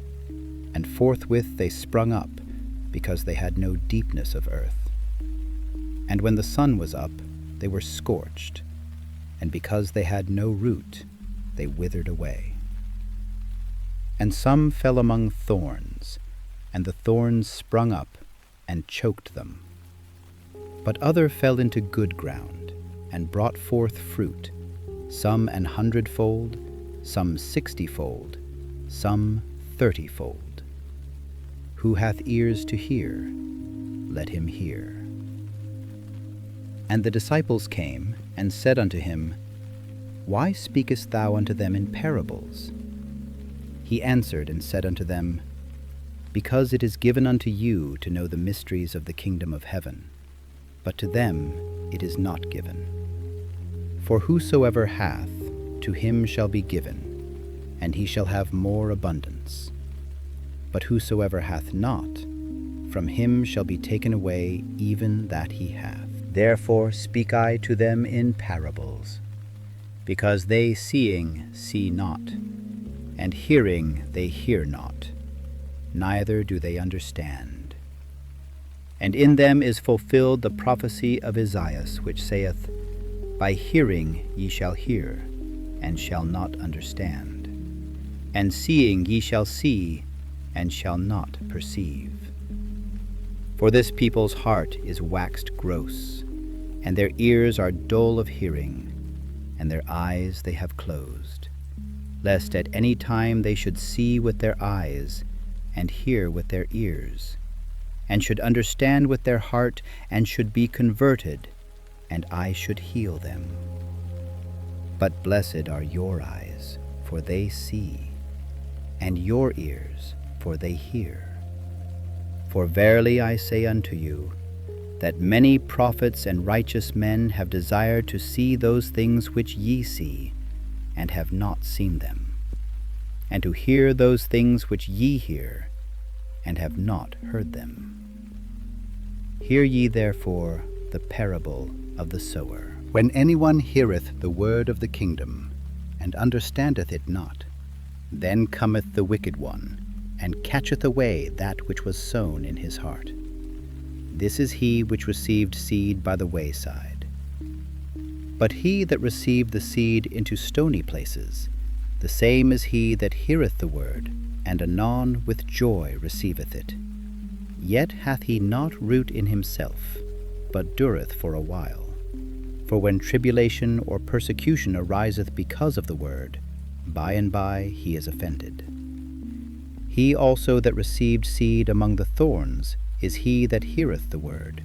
and forthwith they sprung up, because they had no deepness of earth. And when the sun was up, they were scorched, and because they had no root, they withered away. And some fell among thorns, and the thorns sprung up and choked them. But other fell into good ground, and brought forth fruit, some 100-fold, some 60-fold, some 30-fold. Who hath ears to hear, let him hear. And the disciples came, and said unto him, Why speakest thou unto them in parables? He answered and said unto them, Because it is given unto you to know the mysteries of the kingdom of heaven, but to them it is not given. For whosoever hath, to him shall be given, and he shall have more abundance. But whosoever hath not, from him shall be taken away even that he hath. Therefore speak I to them in parables, because they seeing see not, and hearing they hear not, neither do they understand. And in them is fulfilled the prophecy of Esaias, which saith, By hearing ye shall hear, and shall not understand, and seeing ye shall see, and shall not perceive. For this people's heart is waxed gross, and their ears are dull of hearing, and their eyes they have closed, lest at any time they should see with their eyes, and hear with their ears, and should understand with their heart, and should be converted, and I should heal them. But blessed are your eyes, for they see, and your ears, for they hear. For verily I say unto you, that many prophets and righteous men have desired to see those things which ye see, and have not seen them, and to hear those things which ye hear, and have not heard them. Hear ye therefore the parable of the sower. When anyone heareth the word of the kingdom, and understandeth it not, then cometh the wicked one, and catcheth away that which was sown in his heart. This is he which received seed by the wayside. But he that received the seed into stony places, the same is he that heareth the word, and anon with joy receiveth it. Yet hath he not root in himself, but dureth for a while. For when tribulation or persecution ariseth because of the word, by and by he is offended. He also that received seed among the thorns is he that heareth the word,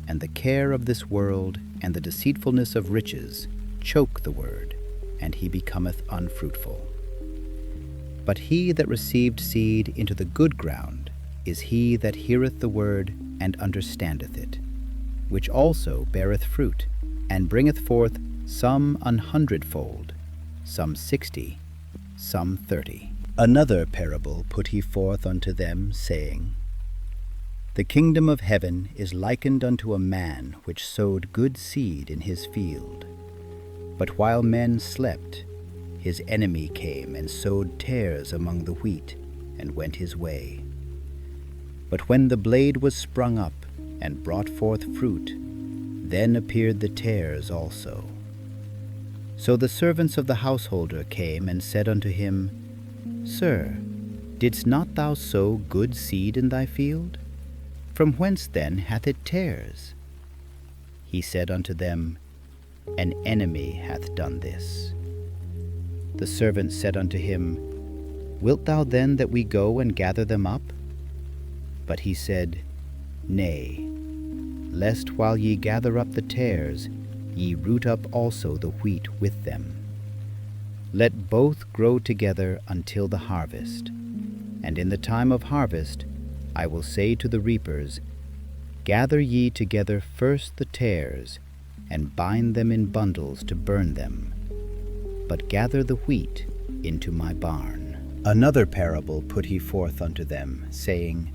and the care of this world and the deceitfulness of riches choke the word, and he becometh unfruitful. But he that received seed into the good ground is he that heareth the word and understandeth it, which also beareth fruit, and bringeth forth some 100-fold, some 60, some 30. Another parable put he forth unto them, saying, The kingdom of heaven is likened unto a man which sowed good seed in his field. But while men slept, his enemy came and sowed tares among the wheat, and went his way. But when the blade was sprung up, and brought forth fruit, then appeared the tares also. So the servants of the householder came and said unto him, Sir, didst not thou sow good seed in thy field? From whence then hath it tares? He said unto them, An enemy hath done this. The servants said unto him, Wilt thou then that we go and gather them up? But he said, Nay, lest while ye gather up the tares, ye root up also the wheat with them. Let both grow together until the harvest. And in the time of harvest I will say to the reapers, Gather ye together first the tares, and bind them in bundles to burn them, but gather the wheat into my barn. Another parable put he forth unto them, saying,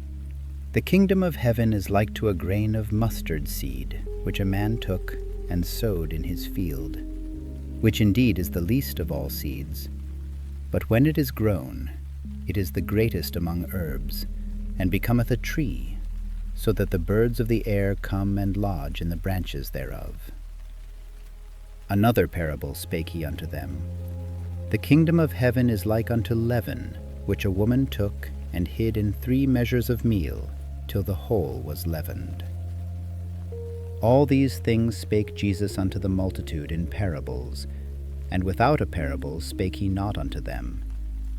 The kingdom of heaven is like to a grain of mustard seed, which a man took and sowed in his field, which indeed is the least of all seeds. But when it is grown, it is the greatest among herbs, and becometh a tree, so that the birds of the air come and lodge in the branches thereof. Another parable spake he unto them. The kingdom of heaven is like unto leaven, which a woman took and hid in 3 measures of meal, till the whole was leavened. All these things spake Jesus unto the multitude in parables, and without a parable spake he not unto them,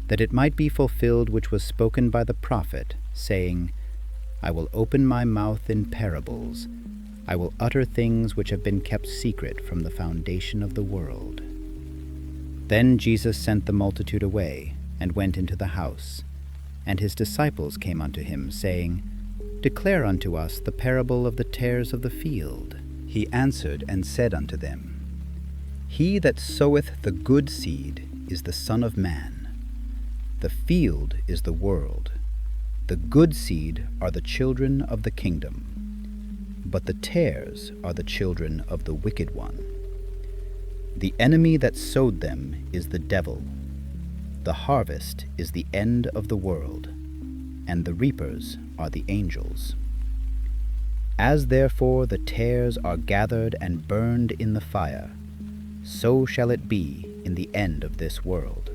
that it might be fulfilled which was spoken by the prophet, saying, I will open my mouth in parables, I will utter things which have been kept secret from the foundation of the world. Then Jesus sent the multitude away, and went into the house. And his disciples came unto him, saying, Declare unto us the parable of the tares of the field. He answered and said unto them, He that soweth the good seed is the Son of Man. The field is the world. The good seed are the children of the kingdom, but the tares are the children of the wicked one. The enemy that sowed them is the devil. The harvest is the end of the world, and the reapers are the angels. As therefore the tares are gathered and burned in the fire, so shall it be in the end of this world.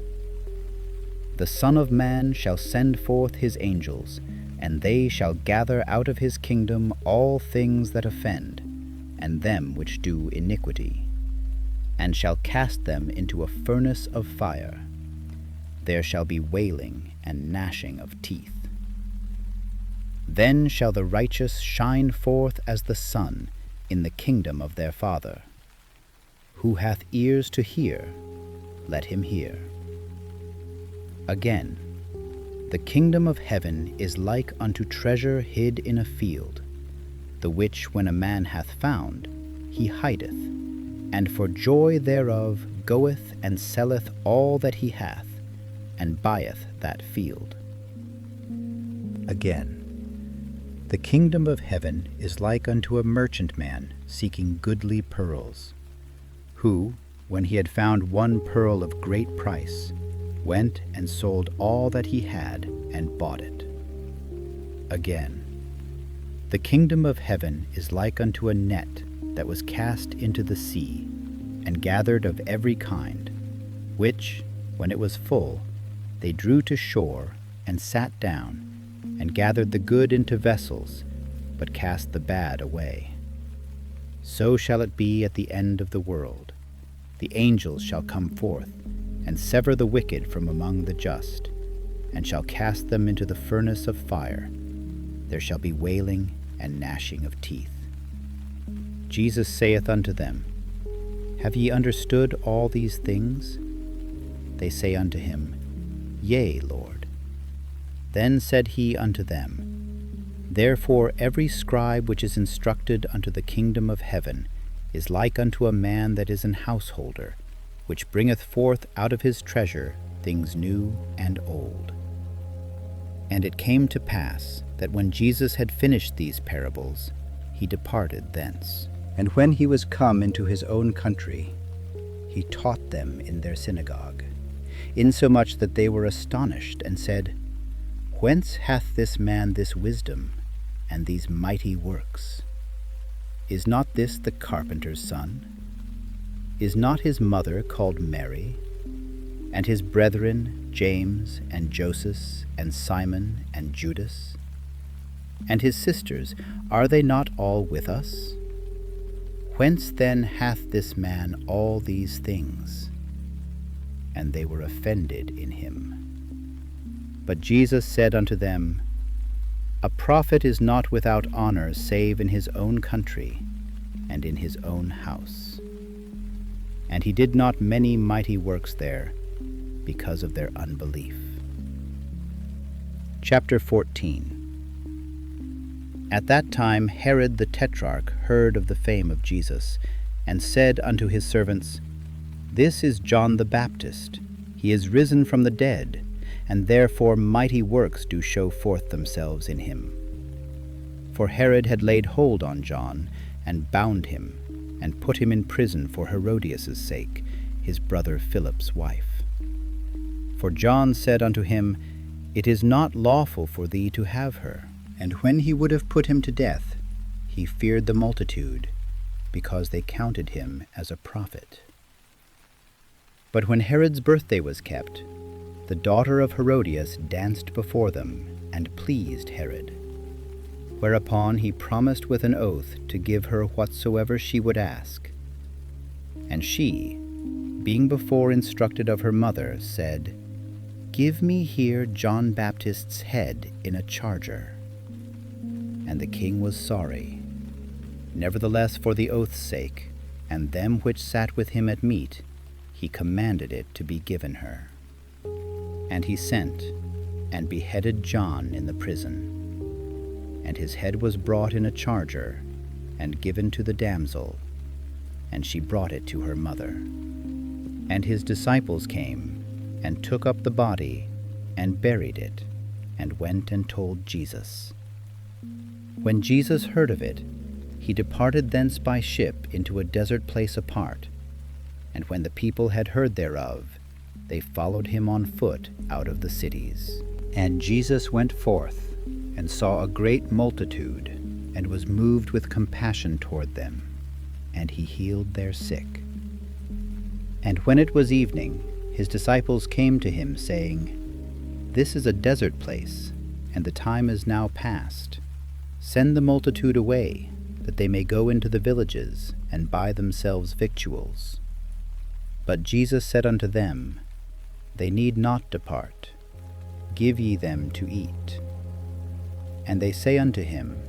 The Son of Man shall send forth his angels, and they shall gather out of his kingdom all things that offend, and them which do iniquity, and shall cast them into a furnace of fire. There shall be wailing and gnashing of teeth. Then shall the righteous shine forth as the sun in the kingdom of their Father. Who hath ears to hear, let him hear. Again, the kingdom of heaven is like unto treasure hid in a field, the which when a man hath found, he hideth, and for joy thereof goeth and selleth all that he hath, and buyeth that field. Again, the kingdom of heaven is like unto a merchantman seeking goodly pearls, who, when he had found one pearl of great price, went and sold all that he had and bought it. Again, the kingdom of heaven is like unto a net that was cast into the sea, and gathered of every kind, which, when it was full, they drew to shore, and sat down, and gathered the good into vessels, but cast the bad away. So shall it be at the end of the world. The angels shall come forth, and sever the wicked from among the just, and shall cast them into the furnace of fire. There shall be wailing and gnashing of teeth. Jesus saith unto them, Have ye understood all these things? They say unto him, Yea, Lord. Then said he unto them, Therefore every scribe which is instructed unto the kingdom of heaven is like unto a man that is an householder, which bringeth forth out of his treasure things new and old. And it came to pass that when Jesus had finished these parables, he departed thence. And when he was come into his own country, he taught them in their synagogue, insomuch that they were astonished, and said, Whence hath this man this wisdom, and these mighty works? Is not this the carpenter's son? Is not his mother called Mary, and his brethren James and Joseph and Simon and Judas? And his sisters, are they not all with us? Whence then hath this man all these things? And they were offended in him. But Jesus said unto them, A prophet is not without honor save in his own country and in his own house. and he did not many mighty works there, because of their unbelief. Chapter 14. At that time Herod the Tetrarch heard of the fame of Jesus, and said unto his servants, This is John the Baptist. He is risen from the dead, and therefore mighty works do show forth themselves in him. For Herod had laid hold on John, and bound him, and put him in prison for Herodias' sake, his brother Philip's wife. For John said unto him, It is not lawful for thee to have her. And when he would have put him to death, he feared the multitude, because they counted him as a prophet. But when Herod's birthday was kept, the daughter of Herodias danced before them, and pleased Herod. Whereupon he promised with an oath to give her whatsoever she would ask. And she, being before instructed of her mother, said, Give me here John Baptist's head in a charger. And the king was sorry. Nevertheless, for the oath's sake, and them which sat with him at meat, he commanded it to be given her. And he sent, and beheaded John in the prison. And his head was brought in a charger, and given to the damsel, and she brought it to her mother. And his disciples came, and took up the body, and buried it, and went and told Jesus. When Jesus heard of it, he departed thence by ship into a desert place apart. And when the people had heard thereof, they followed him on foot out of the cities. And Jesus went forth, and saw a great multitude, and was moved with compassion toward them, and he healed their sick. And when it was evening, his disciples came to him, saying, This is a desert place, and the time is now past. Send the multitude away, that they may go into the villages, and buy themselves victuals. But Jesus said unto them, They need not depart. Give ye them to eat. And they say unto him,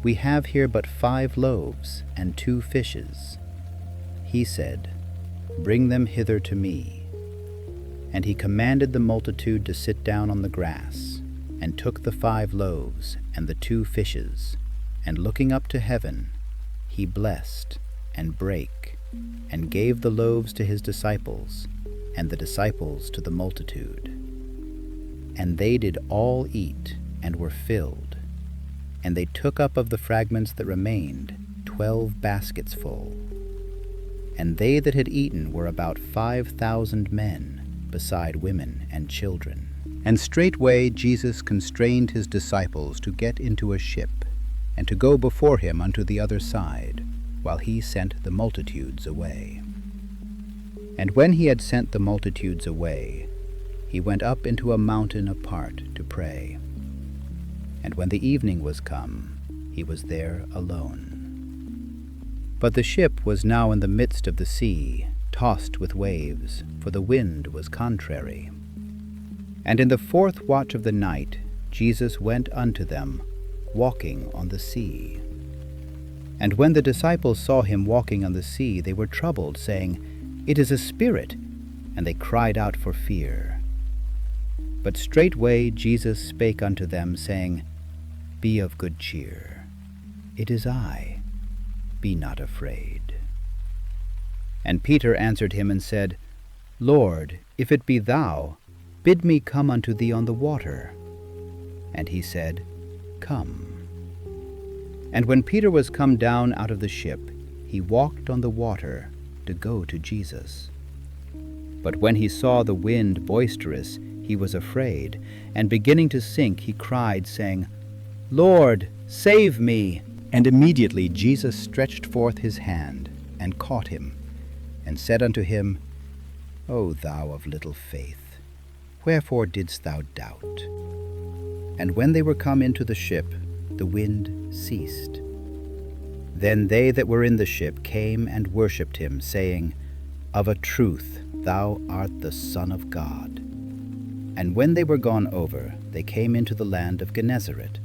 We have here but 5 loaves, and 2 fishes. He said, Bring them hither to me. And he commanded the multitude to sit down on the grass, and took the 5 loaves and the 2 fishes, and looking up to heaven, he blessed, and brake, and gave the loaves to his disciples, and the disciples to the multitude. And they did all eat, and were filled. And they took up of the fragments that remained 12 baskets full. And they that had eaten were about 5,000 men, beside women and children. And straightway Jesus constrained his disciples to get into a ship, and to go before him unto the other side, while he sent the multitudes away. And when he had sent the multitudes away, he went up into a mountain apart to pray. And when the evening was come, he was there alone. But the ship was now in the midst of the sea, tossed with waves, for the wind was contrary. And in the 4th watch of the night Jesus went unto them, walking on the sea. And when the disciples saw him walking on the sea, they were troubled, saying, It is a spirit, and they cried out for fear. But straightway Jesus spake unto them, saying, Be of good cheer. It is I. Be not afraid. And Peter answered him and said, Lord, if it be thou, bid me come unto thee on the water. And he said, Come. And when Peter was come down out of the ship, he walked on the water to go to Jesus. But when he saw the wind boisterous, he was afraid, and beginning to sink, he cried, saying, Lord, save me. And immediately Jesus stretched forth his hand, and caught him, and said unto him, O thou of little faith, wherefore didst thou doubt? And when they were come into the ship, the wind ceased. Then they that were in the ship came and worshipped him, saying, Of a truth thou art the Son of God. And when they were gone over, they came into the land of Gennesaret.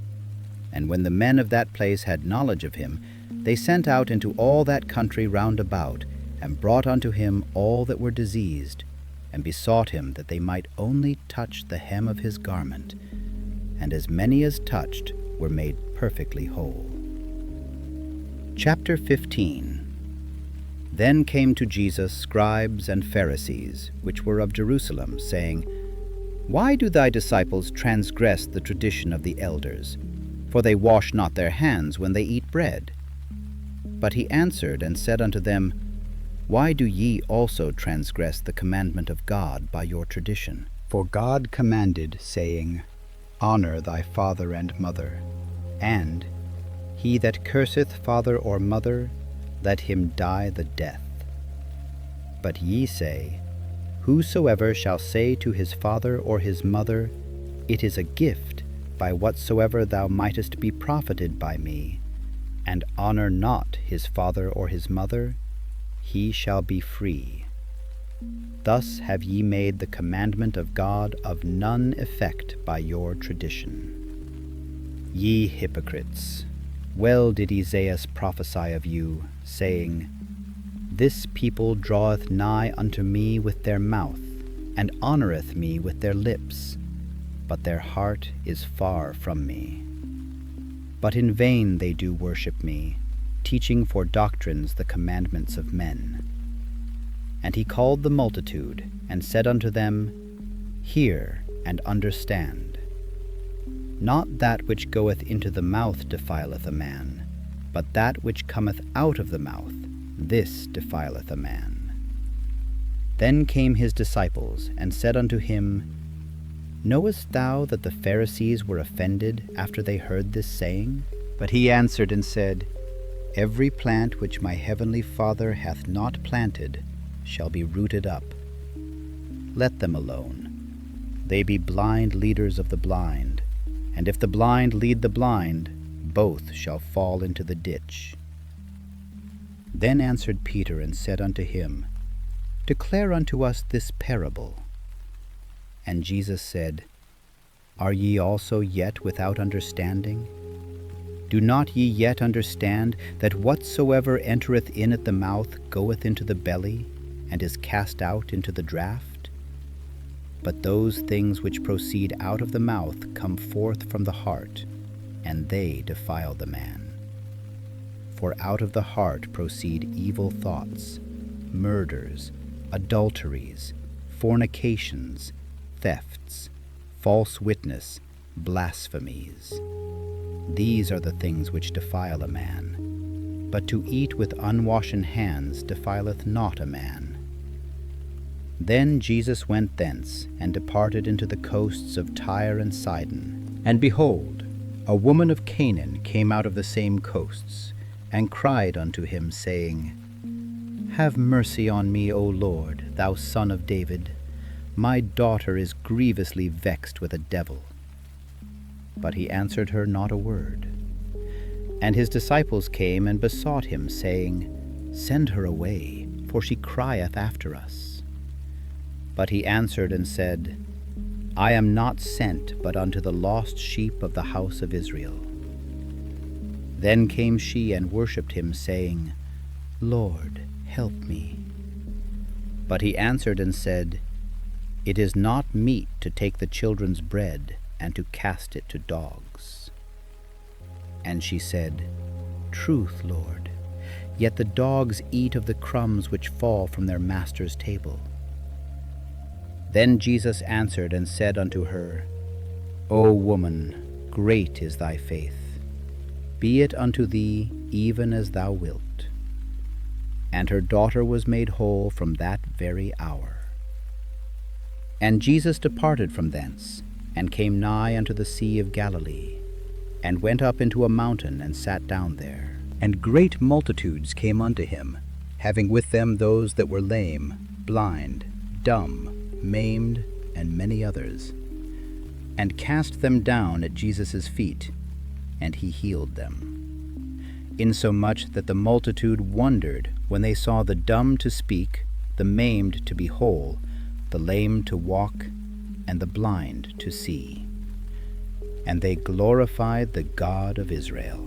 And when the men of that place had knowledge of him, they sent out into all that country round about, and brought unto him all that were diseased, and besought him that they might only touch the hem of his garment, and as many as touched were made perfectly whole. Chapter 15. Then came to Jesus scribes and Pharisees, which were of Jerusalem, saying, Why do thy disciples transgress the tradition of the elders? For they wash not their hands when they eat bread. But he answered and said unto them, Why do ye also transgress the commandment of God by your tradition? For God commanded, saying, Honor thy father and mother, and he that curseth father or mother, let him die the death. But ye say, Whosoever shall say to his father or his mother, It is a gift, by whatsoever thou mightest be profited by me, and honor not his father or his mother, he shall be free. Thus have ye made the commandment of God of none effect by your tradition. Ye hypocrites, well did Esaias prophesy of you, saying, This people draweth nigh unto me with their mouth, and honoureth me with their lips, but their heart is far from me. But in vain they do worship me, teaching for doctrines the commandments of men. And he called the multitude, and said unto them, Hear and understand. Not that which goeth into the mouth defileth a man, but that which cometh out of the mouth, this defileth a man. Then came his disciples, and said unto him, Knowest thou that the Pharisees were offended after they heard this saying? But he answered and said, Every plant which my heavenly Father hath not planted shall be rooted up. Let them alone. They be blind leaders of the blind, and if the blind lead the blind, both shall fall into the ditch. Then answered Peter and said unto him, Declare unto us this parable. And Jesus said, Are ye also yet without understanding? Do not ye yet understand that whatsoever entereth in at the mouth goeth into the belly, and is cast out into the draught? But those things which proceed out of the mouth come forth from the heart, and they defile the man. For out of the heart proceed evil thoughts, murders, adulteries, fornications, thefts, false witness, blasphemies. These are the things which defile a man, but to eat with unwashen hands defileth not a man. Then Jesus went thence, and departed into the coasts of Tyre and Sidon. And behold, a woman of Canaan came out of the same coasts, and cried unto him, saying, Have mercy on me, O Lord, thou Son of David. My daughter is grievously vexed with a devil. But he answered her not a word. And his disciples came and besought him, saying, Send her away, for she crieth after us. But he answered and said, I am not sent but unto the lost sheep of the house of Israel. Then came she and worshipped him, saying, Lord, help me. But he answered and said, It is not meet to take the children's bread and to cast it to dogs. And she said, Truth, Lord, yet the dogs eat of the crumbs which fall from their master's table. Then Jesus answered and said unto her, O woman, great is thy faith. Be it unto thee even as thou wilt. And her daughter was made whole from that very hour. And Jesus departed from thence, and came nigh unto the sea of Galilee, and went up into a mountain, and sat down there. And great multitudes came unto him, having with them those that were lame, blind, dumb, maimed, and many others, and cast them down at Jesus' feet, and he healed them. Insomuch that the multitude wondered when they saw the dumb to speak, the maimed to be whole, the lame to walk, and the blind to see. And they glorified the God of Israel.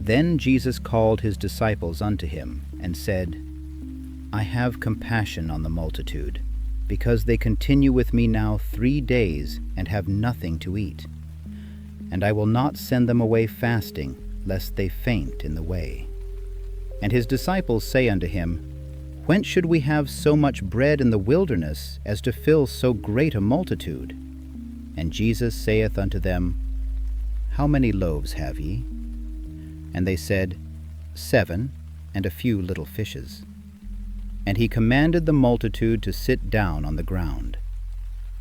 Then Jesus called his disciples unto him, and said, I have compassion on the multitude, because they continue with me now 3 days, and have nothing to eat. And I will not send them away fasting, lest they faint in the way. And his disciples say unto him, Whence should we have so much bread in the wilderness, as to fill so great a multitude? And Jesus saith unto them, How many loaves have ye? And they said, 7, and a few little fishes. And he commanded the multitude to sit down on the ground.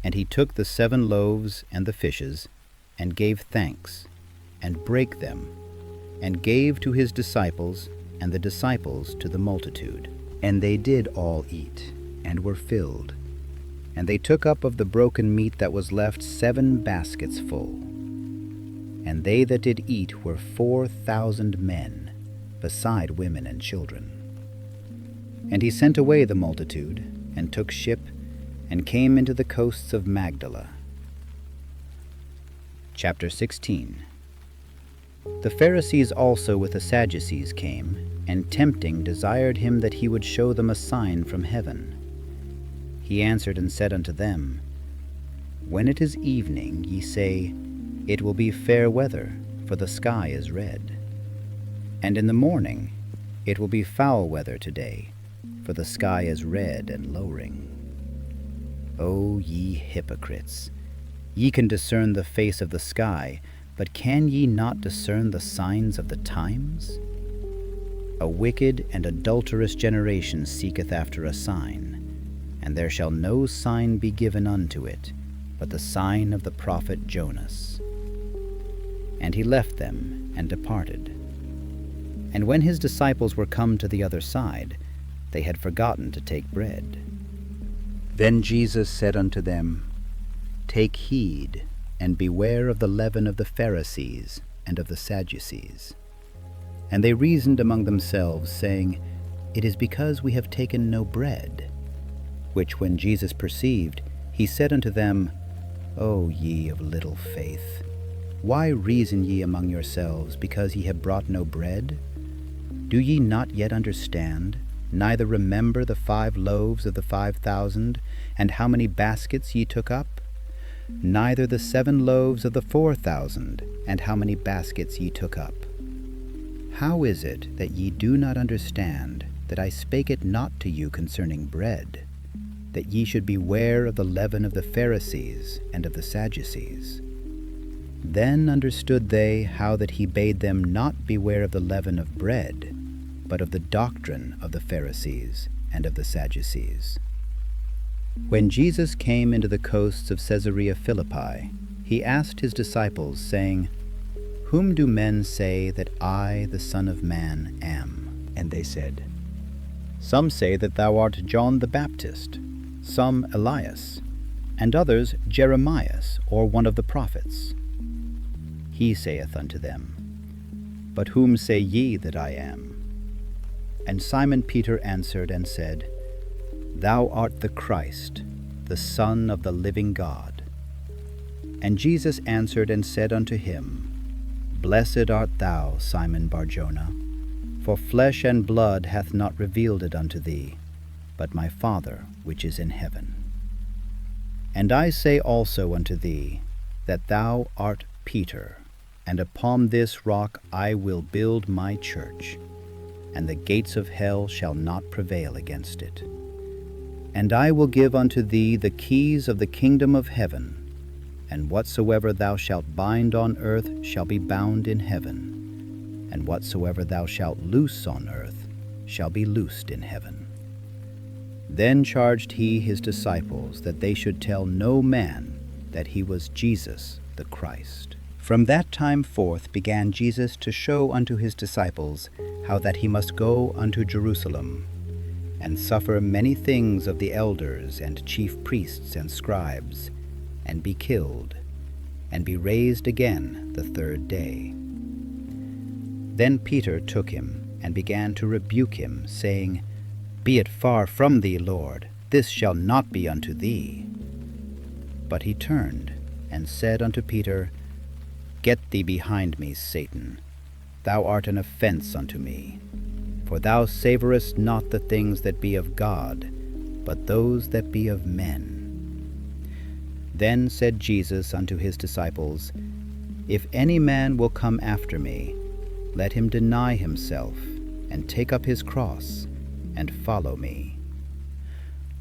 And he took the 7 loaves and the fishes, and gave thanks, and brake them, and gave to his disciples, and the disciples to the multitude. And they did all eat, and were filled. And they took up of the broken meat that was left 7 baskets full. And they that did eat were 4,000 men, beside women and children. And he sent away the multitude, and took ship, and came into the coasts of Magdala. Chapter 16. The Pharisees also with the Sadducees came, and tempting desired him that he would show them a sign from heaven. He answered and said unto them, When it is evening, ye say, It will be fair weather, for the sky is red. And in the morning, It will be foul weather today, for the sky is red and lowering. O ye hypocrites! Ye can discern the face of the sky, but can ye not discern the signs of the times? A wicked and adulterous generation seeketh after a sign, and there shall no sign be given unto it, but the sign of the prophet Jonas. And he left them, and departed. And when his disciples were come to the other side, they had forgotten to take bread. Then Jesus said unto them, Take heed, and beware of the leaven of the Pharisees and of the Sadducees. And they reasoned among themselves, saying, It is because we have taken no bread. Which when Jesus perceived, he said unto them, O ye of little faith, why reason ye among yourselves, because ye have brought no bread? Do ye not yet understand, neither remember the 5 loaves of the 5,000, and how many baskets ye took up? Neither the 7 loaves of the 4,000, and how many baskets ye took up? How is it that ye do not understand that I spake it not to you concerning bread, that ye should beware of the leaven of the Pharisees and of the Sadducees? Then understood they how that he bade them not beware of the leaven of bread, but of the doctrine of the Pharisees and of the Sadducees. When Jesus came into the coasts of Caesarea Philippi, he asked his disciples, saying, Whom do men say that I, the Son of Man, am? And they said, Some say that thou art John the Baptist, some Elias, and others Jeremias, or one of the prophets. He saith unto them, But whom say ye that I am? And Simon Peter answered and said, Thou art the Christ, the Son of the living God. And Jesus answered and said unto him, Blessed art thou, Simon Bar-Jonah, for flesh and blood hath not revealed it unto thee, but my Father which is in heaven. And I say also unto thee, that thou art Peter, and upon this rock I will build my church, and the gates of hell shall not prevail against it. And I will give unto thee the keys of the kingdom of heaven, and whatsoever thou shalt bind on earth shall be bound in heaven, and whatsoever thou shalt loose on earth shall be loosed in heaven. Then charged he his disciples that they should tell no man that he was Jesus the Christ. From that time forth began Jesus to show unto his disciples how that he must go unto Jerusalem, and suffer many things of the elders and chief priests and scribes, and be killed, and be raised again the 3rd day. Then Peter took him, and began to rebuke him, saying, Be it far from thee, Lord, this shall not be unto thee. But he turned, and said unto Peter, Get thee behind me, Satan, thou art an offense unto me. For thou savorest not the things that be of God, but those that be of men. Then said Jesus unto his disciples, If any man will come after me, let him deny himself, and take up his cross, and follow me.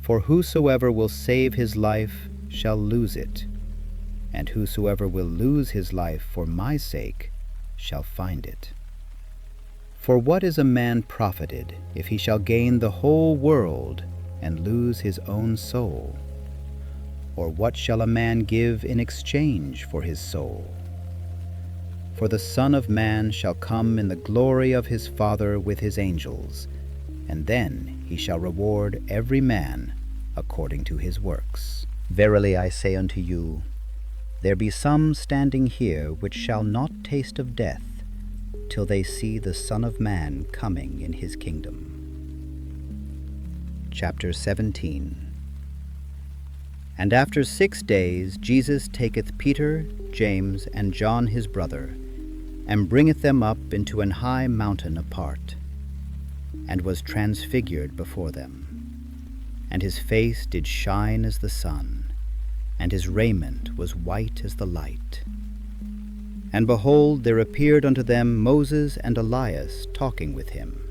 For whosoever will save his life shall lose it, and whosoever will lose his life for my sake shall find it. For what is a man profited, if he shall gain the whole world, and lose his own soul? Or what shall a man give in exchange for his soul? For the Son of Man shall come in the glory of his Father with his angels, and then he shall reward every man according to his works. Verily I say unto you, there be some standing here which shall not taste of death, till they see the Son of Man coming in his kingdom. Chapter 17. And after 6 days Jesus taketh Peter, James, and John his brother, and bringeth them up into an high mountain apart, and was transfigured before them. And his face did shine as the sun, and his raiment was white as the light. And behold, there appeared unto them Moses and Elias talking with him.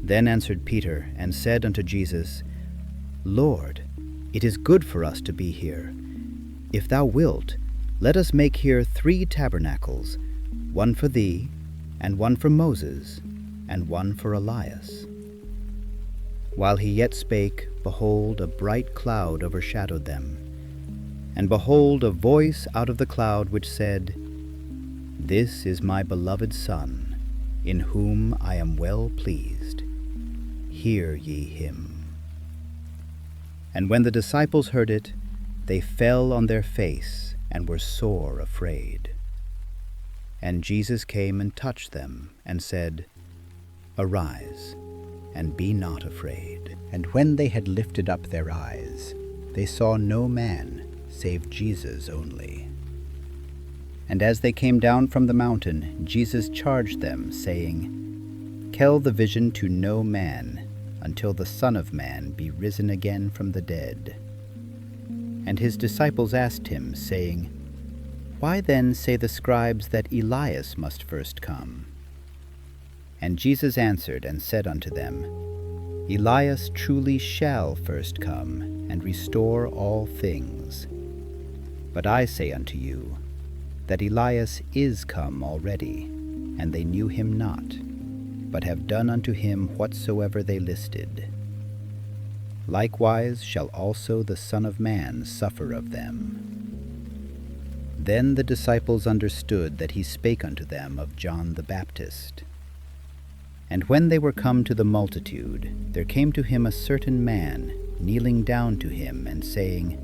Then answered Peter, and said unto Jesus, Lord, it is good for us to be here. If thou wilt, let us make here 3 tabernacles, one for thee, and one for Moses, and one for Elias. While he yet spake, behold, a bright cloud overshadowed them. And behold, a voice out of the cloud which said, This is my beloved Son, in whom I am well pleased. Hear ye him. And when the disciples heard it, they fell on their face, and were sore afraid. And Jesus came and touched them, and said, Arise, and be not afraid. And when they had lifted up their eyes, they saw no man, save Jesus only. And as they came down from the mountain, Jesus charged them, saying, Tell the vision to no man, until the Son of Man be risen again from the dead. And his disciples asked him, saying, Why then say the scribes that Elias must first come? And Jesus answered and said unto them, Elias truly shall first come, and restore all things. But I say unto you, that Elias is come already, and they knew him not, but have done unto him whatsoever they listed. Likewise shall also the Son of Man suffer of them. Then the disciples understood that he spake unto them of John the Baptist. And when they were come to the multitude, there came to him a certain man, kneeling down to him, and saying,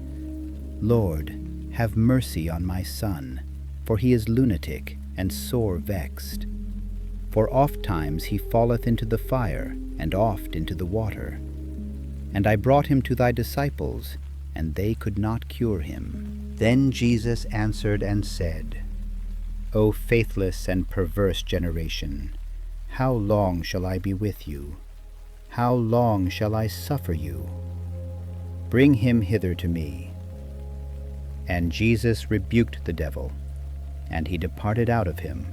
Lord, have mercy on my son, for he is lunatic, and sore vexed. For ofttimes he falleth into the fire, and oft into the water. And I brought him to thy disciples, and they could not cure him. Then Jesus answered and said, O faithless and perverse generation, how long shall I be with you? How long shall I suffer you? Bring him hither to me. And Jesus rebuked the devil, and he departed out of him,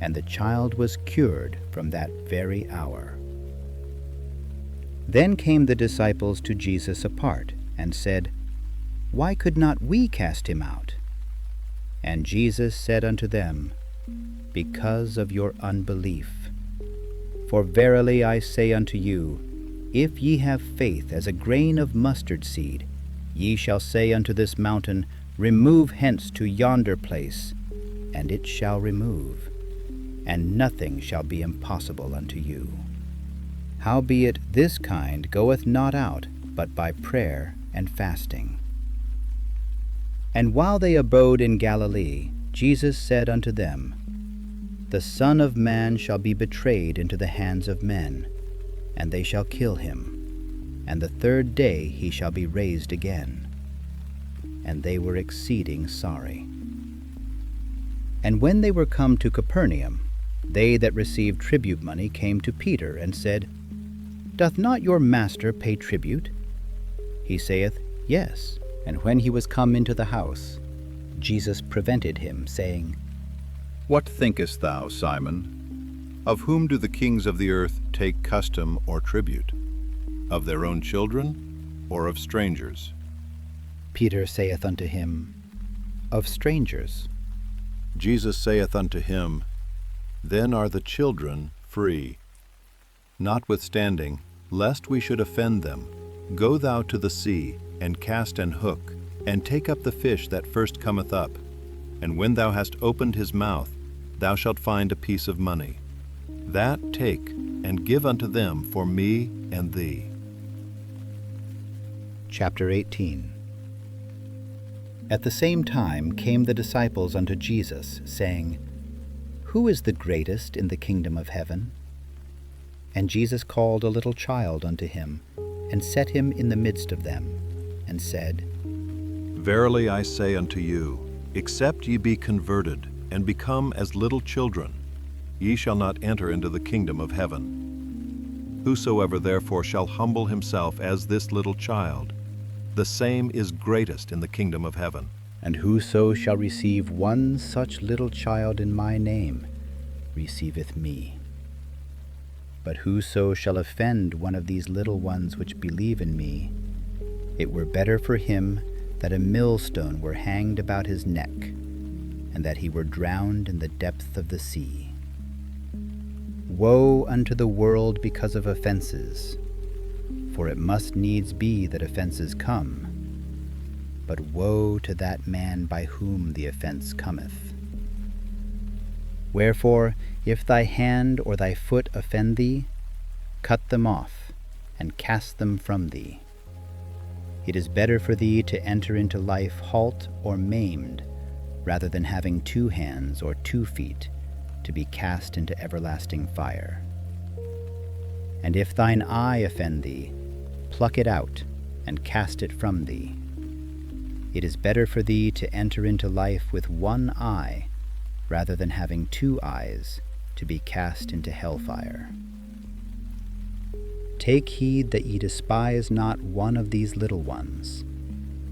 and the child was cured from that very hour. Then came the disciples to Jesus apart, and said, Why could not we cast him out? And Jesus said unto them, Because of your unbelief. For verily I say unto you, if ye have faith as a grain of mustard seed, ye shall say unto this mountain, Remove hence to yonder place, and it shall remove, and nothing shall be impossible unto you. Howbeit this kind goeth not out, but by prayer and fasting. And while they abode in Galilee, Jesus said unto them, The Son of Man shall be betrayed into the hands of men, and they shall kill him, and the 3rd day he shall be raised again. And they were exceeding sorry. And when they were come to Capernaum, they that received tribute money came to Peter, and said, Doth not your master pay tribute? He saith, Yes. And when he was come into the house, Jesus prevented him, saying, What thinkest thou, Simon? Of whom do the kings of the earth take custom or tribute? Of their own children, or of strangers? Peter saith unto him, Of strangers. Jesus saith unto him, Then are the children free. Notwithstanding, lest we should offend them, go thou to the sea, and cast an hook, and take up the fish that first cometh up. And when thou hast opened his mouth, thou shalt find a piece of money. That take, and give unto them for me and thee. Chapter 18. At the same time came the disciples unto Jesus, saying, Who is the greatest in the kingdom of heaven? And Jesus called a little child unto him, and set him in the midst of them, and said, Verily I say unto you, except ye be converted, and become as little children, ye shall not enter into the kingdom of heaven. Whosoever therefore shall humble himself as this little child, the same is greatest in the kingdom of heaven. And whoso shall receive one such little child in my name, receiveth me. But whoso shall offend one of these little ones which believe in me, it were better for him that a millstone were hanged about his neck, and that he were drowned in the depth of the sea. Woe unto the world because of offenses! For it must needs be that offenses come, but woe to that man by whom the offense cometh. Wherefore, if thy hand or thy foot offend thee, cut them off, and cast them from thee. It is better for thee to enter into life halt or maimed, rather than having 2 hands or 2 feet, to be cast into everlasting fire. And if thine eye offend thee, pluck it out, and cast it from thee. It is better for thee to enter into life with 1 eye, rather than having 2 eyes, to be cast into hellfire. Take heed that ye despise not one of these little ones.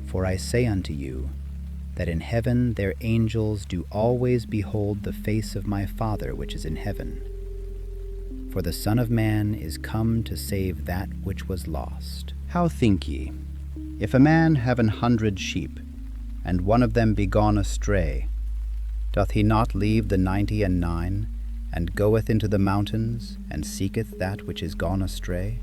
For I say unto you, that in heaven their angels do always behold the face of my Father which is in heaven. For the Son of Man is come to save that which was lost. How think ye? If a man have 100 sheep, and one of them be gone astray, doth he not leave the 99, and goeth into the mountains, and seeketh that which is gone astray?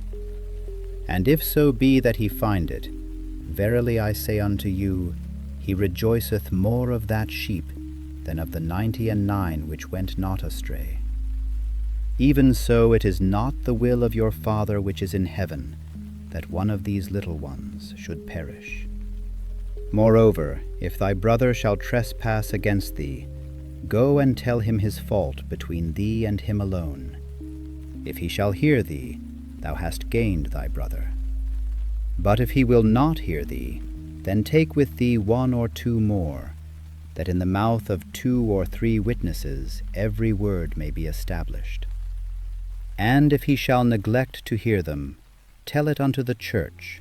And if so be that he find it, verily I say unto you, he rejoiceth more of that sheep than of the 99 which went not astray. Even so it is not the will of your Father which is in heaven, that one of these little ones should perish. Moreover, if thy brother shall trespass against thee, go and tell him his fault between thee and him alone. If he shall hear thee, thou hast gained thy brother. But if he will not hear thee, then take with thee 1 or 2 more, that in the mouth of 2 or 3 witnesses every word may be established. And if he shall neglect to hear them, tell it unto the church.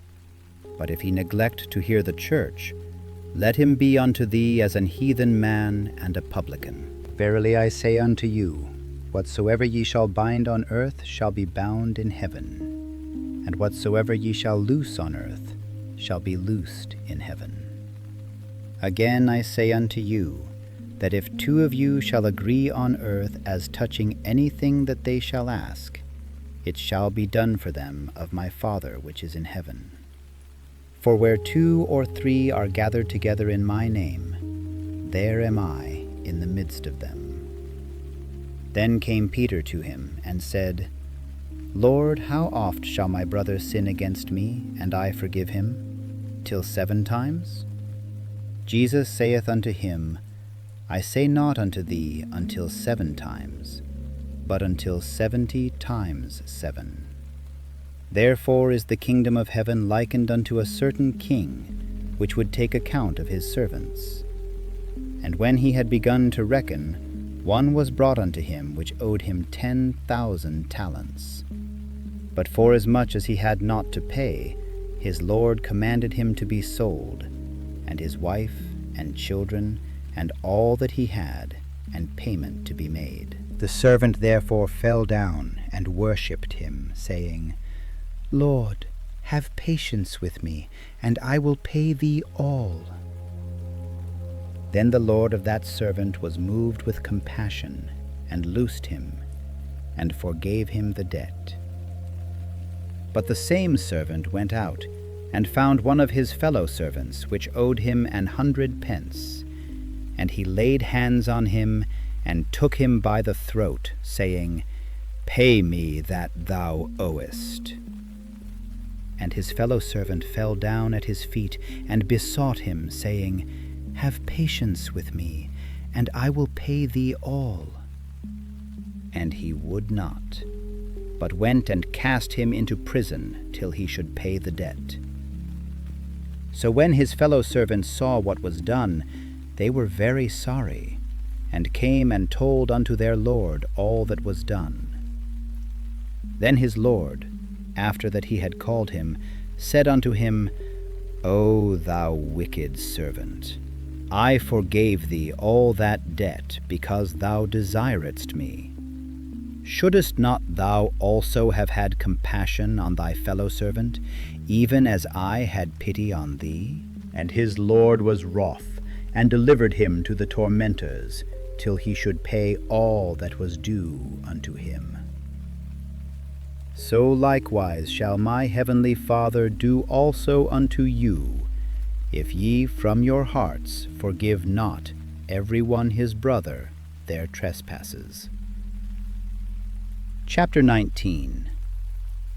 But if he neglect to hear the church, let him be unto thee as an heathen man and a publican. Verily I say unto you, whatsoever ye shall bind on earth shall be bound in heaven, and whatsoever ye shall loose on earth shall be loosed in heaven. Again I say unto you, that if 2 of you shall agree on earth as touching anything that they shall ask, it shall be done for them of my Father which is in heaven. For where 2 or 3 are gathered together in my name, there am I in the midst of them. Then came Peter to him, and said, Lord, how oft shall my brother sin against me, and I forgive him? Till 7 times? Jesus saith unto him, I say not unto thee until 7 times, but until 70 times 7. Therefore is the kingdom of heaven likened unto a certain king, which would take account of his servants. And when he had begun to reckon, one was brought unto him which owed him 10,000 talents. But forasmuch as he had not to pay, his lord commanded him to be sold, and his wife and children, and all that he had, and payment to be made. The servant therefore fell down and worshipped him, saying, Lord, have patience with me, and I will pay thee all. Then the lord of that servant was moved with compassion, and loosed him, and forgave him the debt. But the same servant went out, and found one of his fellow servants, which owed him 100 pence. And he laid hands on him, and took him by the throat, saying, Pay me that thou owest. And his fellow servant fell down at his feet, and besought him, saying, Have patience with me, and I will pay thee all. And he would not, but went and cast him into prison till he should pay the debt. So when his fellow servants saw what was done, they were very sorry, and came and told unto their lord all that was done. Then his lord, after that he had called him, said unto him, O thou wicked servant, I forgave thee all that debt, because thou desiredst me. Shouldest not thou also have had compassion on thy fellow servant, even as I had pity on thee? And his lord was wroth, and delivered him to the tormentors, till he should pay all that was due unto him. So likewise shall my heavenly Father do also unto you, if ye from your hearts forgive not every one his brother their trespasses. Chapter 19.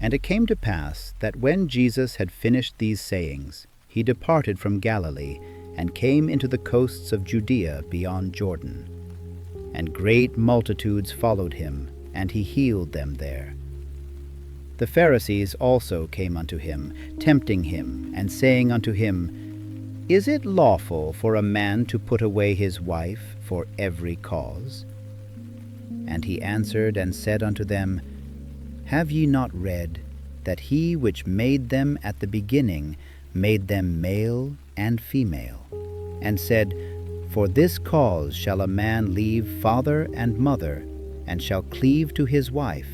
And it came to pass that when Jesus had finished these sayings, he departed from Galilee, and came into the coasts of Judea beyond Jordan. And great multitudes followed him, and he healed them there. The Pharisees also came unto him, tempting him, and saying unto him, Is it lawful for a man to put away his wife for every cause? And he answered and said unto them, Have ye not read that he which made them at the beginning made them male and female, and said, For this cause shall a man leave father and mother, and shall cleave to his wife,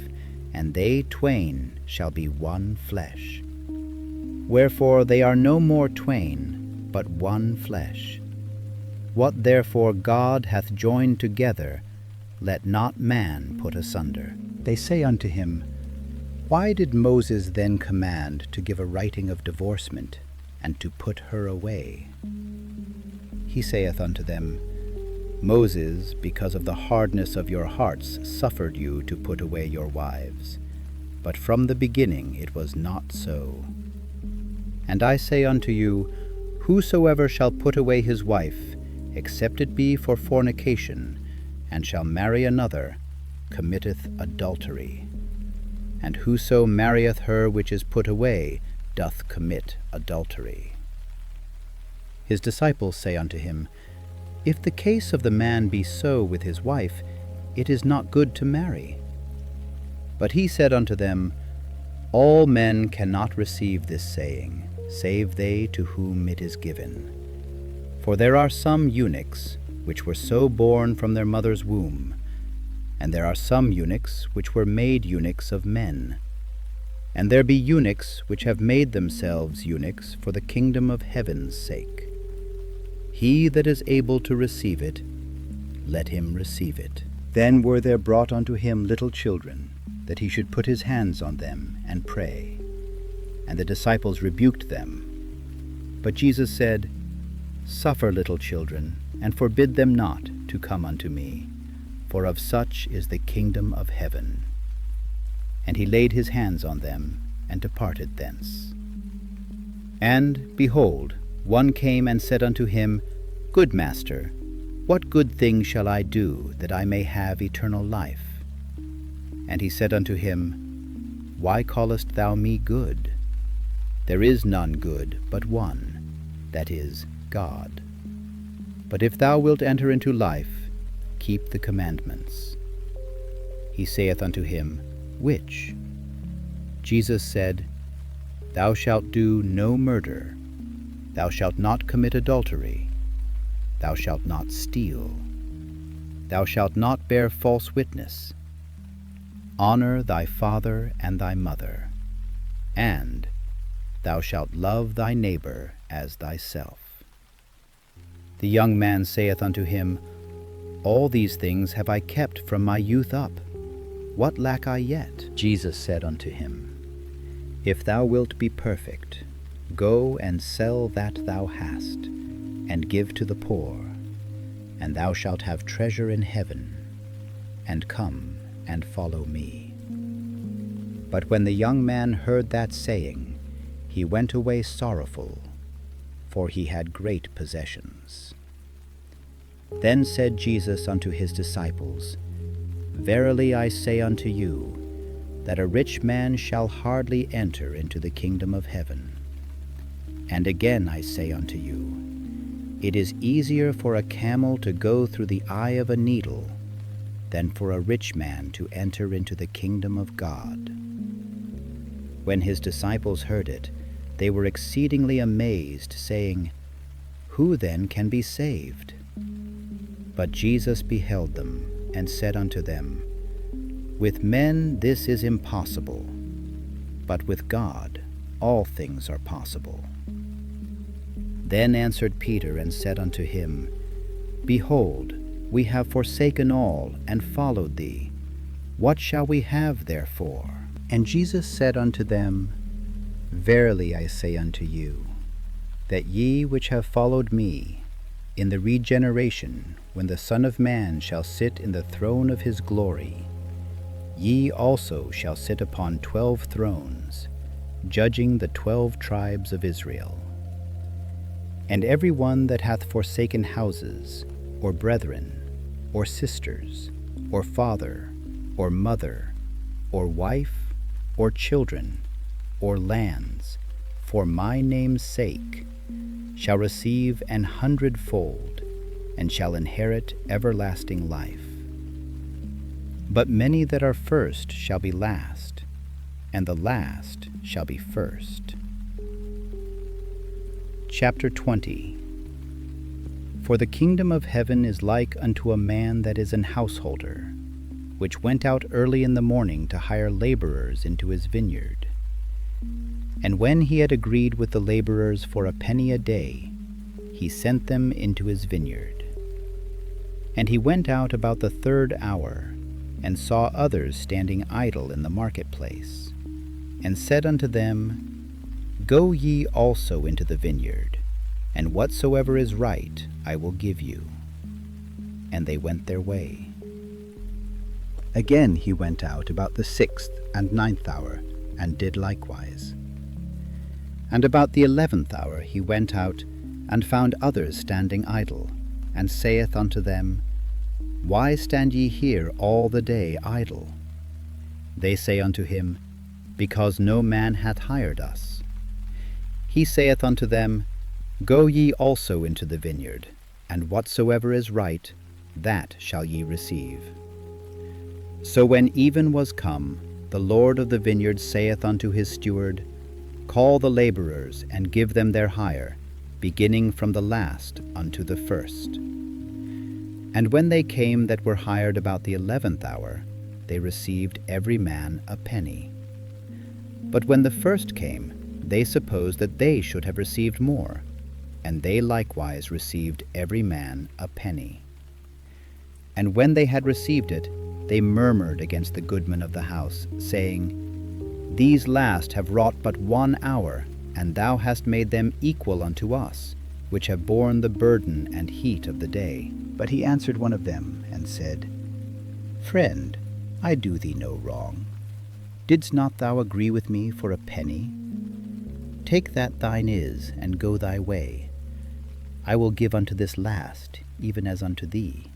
and they twain shall be one flesh. Wherefore they are no more twain, but one flesh. What therefore God hath joined together, let not man put asunder. They say unto him, Why did Moses then command to give a writing of divorcement, and to put her away? He saith unto them, Moses, because of the hardness of your hearts, suffered you to put away your wives. But from the beginning it was not so. And I say unto you, Whosoever shall put away his wife, except it be for fornication, and shall marry another, committeth adultery. And whoso marrieth her which is put away doth commit adultery. His disciples say unto him, If the case of the man be so with his wife, it is not good to marry. But he said unto them, All men cannot receive this saying, save they to whom it is given. For there are some eunuchs, which were so born from their mother's womb, and there are some eunuchs which were made eunuchs of men. And there be eunuchs which have made themselves eunuchs for the kingdom of heaven's sake. He that is able to receive it, let him receive it. Then were there brought unto him little children, that he should put his hands on them and pray. And the disciples rebuked them. But Jesus said, Suffer little children, and forbid them not to come unto me, for of such is the kingdom of heaven. And he laid his hands on them, and departed thence. And, behold, one came and said unto him, Good Master, what good thing shall I do, that I may have eternal life? And he said unto him, Why callest thou me good? There is none good but one, that is, God. But if thou wilt enter into life, keep the commandments. He saith unto him, Which? Jesus said, Thou shalt do no murder, thou shalt not commit adultery, thou shalt not steal, thou shalt not bear false witness, honor thy father and thy mother, and thou shalt love thy neighbor as thyself. The young man saith unto him, All these things have I kept from my youth up. What lack I yet? Jesus said unto him, If thou wilt be perfect, go and sell that thou hast, and give to the poor, and thou shalt have treasure in heaven, and come and follow me. But when the young man heard that saying, he went away sorrowful, for he had great possessions. Then said Jesus unto his disciples, Verily I say unto you, that a rich man shall hardly enter into the kingdom of heaven. And again I say unto you, it is easier for a camel to go through the eye of a needle than for a rich man to enter into the kingdom of God. When his disciples heard it, they were exceedingly amazed, saying, Who then can be saved? But Jesus beheld them, and said unto them, With men this is impossible, but with God all things are possible. Then answered Peter and said unto him, Behold, we have forsaken all, and followed thee. What shall we have therefore? And Jesus said unto them, Verily I say unto you, that ye which have followed me, in the regeneration, when the Son of Man shall sit in the throne of his glory, ye also shall sit upon 12 thrones, judging the 12 tribes of Israel. And every one that hath forsaken houses, or brethren, or sisters, or father, or mother, or wife, or children, or lands, for my name's sake, shall receive 100-fold, and shall inherit everlasting life. But many that are first shall be last, and the last shall be first. Chapter 20. For the kingdom of heaven is like unto a man that is an householder, which went out early in the morning to hire laborers into his vineyard. And when he had agreed with the laborers for a penny a day, he sent them into his vineyard. And he went out about the 3rd hour, and saw others standing idle in the marketplace, and said unto them, Go ye also into the vineyard, and whatsoever is right I will give you. And they went their way. Again he went out about the 6th and 9th hour, and did likewise. And about the 11th hour he went out, and found others standing idle, and saith unto them, Why stand ye here all the day idle? They say unto him, Because no man hath hired us. He saith unto them, Go ye also into the vineyard, and whatsoever is right, that shall ye receive. So when even was come, the Lord of the vineyard saith unto his steward, Call the laborers, and give them their hire, beginning from the last unto the first. And when they came that were hired about the 11th hour, they received every man a penny. But when the first came, they supposed that they should have received more, and they likewise received every man a penny. And when they had received it, they murmured against the goodman of the house, saying, These last have wrought but 1 hour, and thou hast made them equal unto us, which have borne the burden and heat of the day. But he answered one of them, and said, Friend, I do thee no wrong. Didst not thou agree with me for a penny? Take that thine is, and go thy way. I will give unto this last, even as unto thee.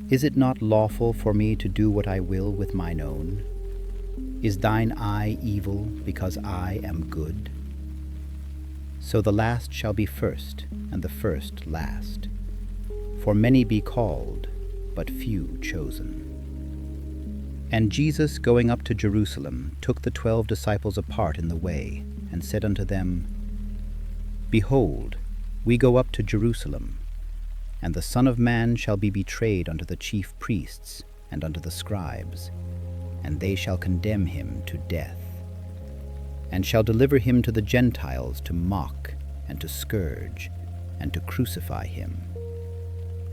Is it not lawful for me to do what I will with mine own? Is thine eye evil, because I am good? So the last shall be first, and the first last. for many be called, but few chosen. And Jesus, going up to Jerusalem, took the 12 disciples apart in the way, and said unto them, Behold, we go up to Jerusalem, and the Son of Man shall be betrayed unto the chief priests and unto the scribes, and they shall condemn him to death, and shall deliver him to the Gentiles to mock, and to scourge, and to crucify him.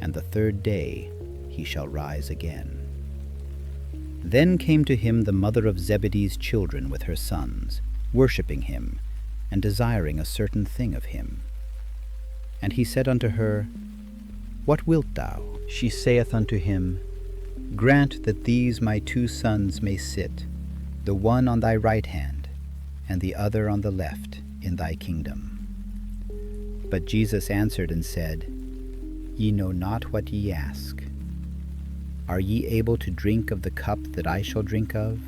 And the third day he shall rise again. Then came to him the mother of Zebedee's children with her sons, worshipping him, and desiring a certain thing of him. And he said unto her, What wilt thou? She saith unto him, Grant that these my 2 sons may sit, the one on thy right hand, and the other on the left, in thy kingdom. But Jesus answered and said, Ye know not what ye ask. Are ye able to drink of the cup that I shall drink of,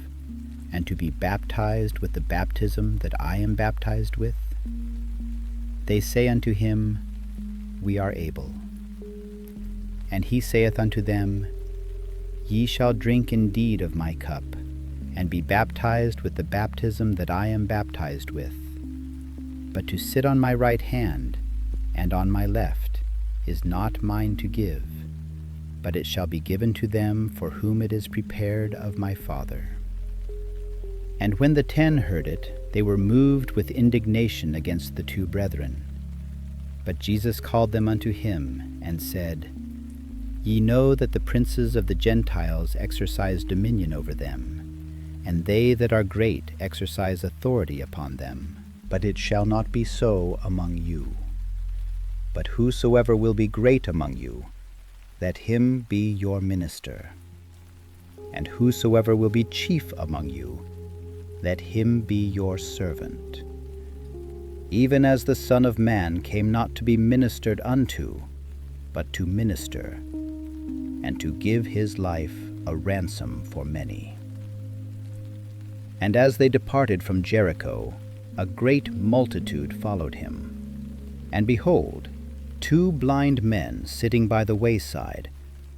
and to be baptized with the baptism that I am baptized with? They say unto him, We are able. And he saith unto them, Ye shall drink indeed of my cup, and be baptized with the baptism that I am baptized with. But to sit on my right hand and on my left is not mine to give, but it shall be given to them for whom it is prepared of my Father. And when the 10 heard it, they were moved with indignation against the 2 brethren. But Jesus called them unto him, and said, Ye know that the princes of the Gentiles exercise dominion over them, and they that are great exercise authority upon them. But it shall not be so among you. But whosoever will be great among you, let him be your minister. And whosoever will be chief among you, let him be your servant. Even as the Son of Man came not to be ministered unto, but to minister, and to give his life a ransom for many. And as they departed from Jericho, a great multitude followed him. And behold, 2 blind men sitting by the wayside,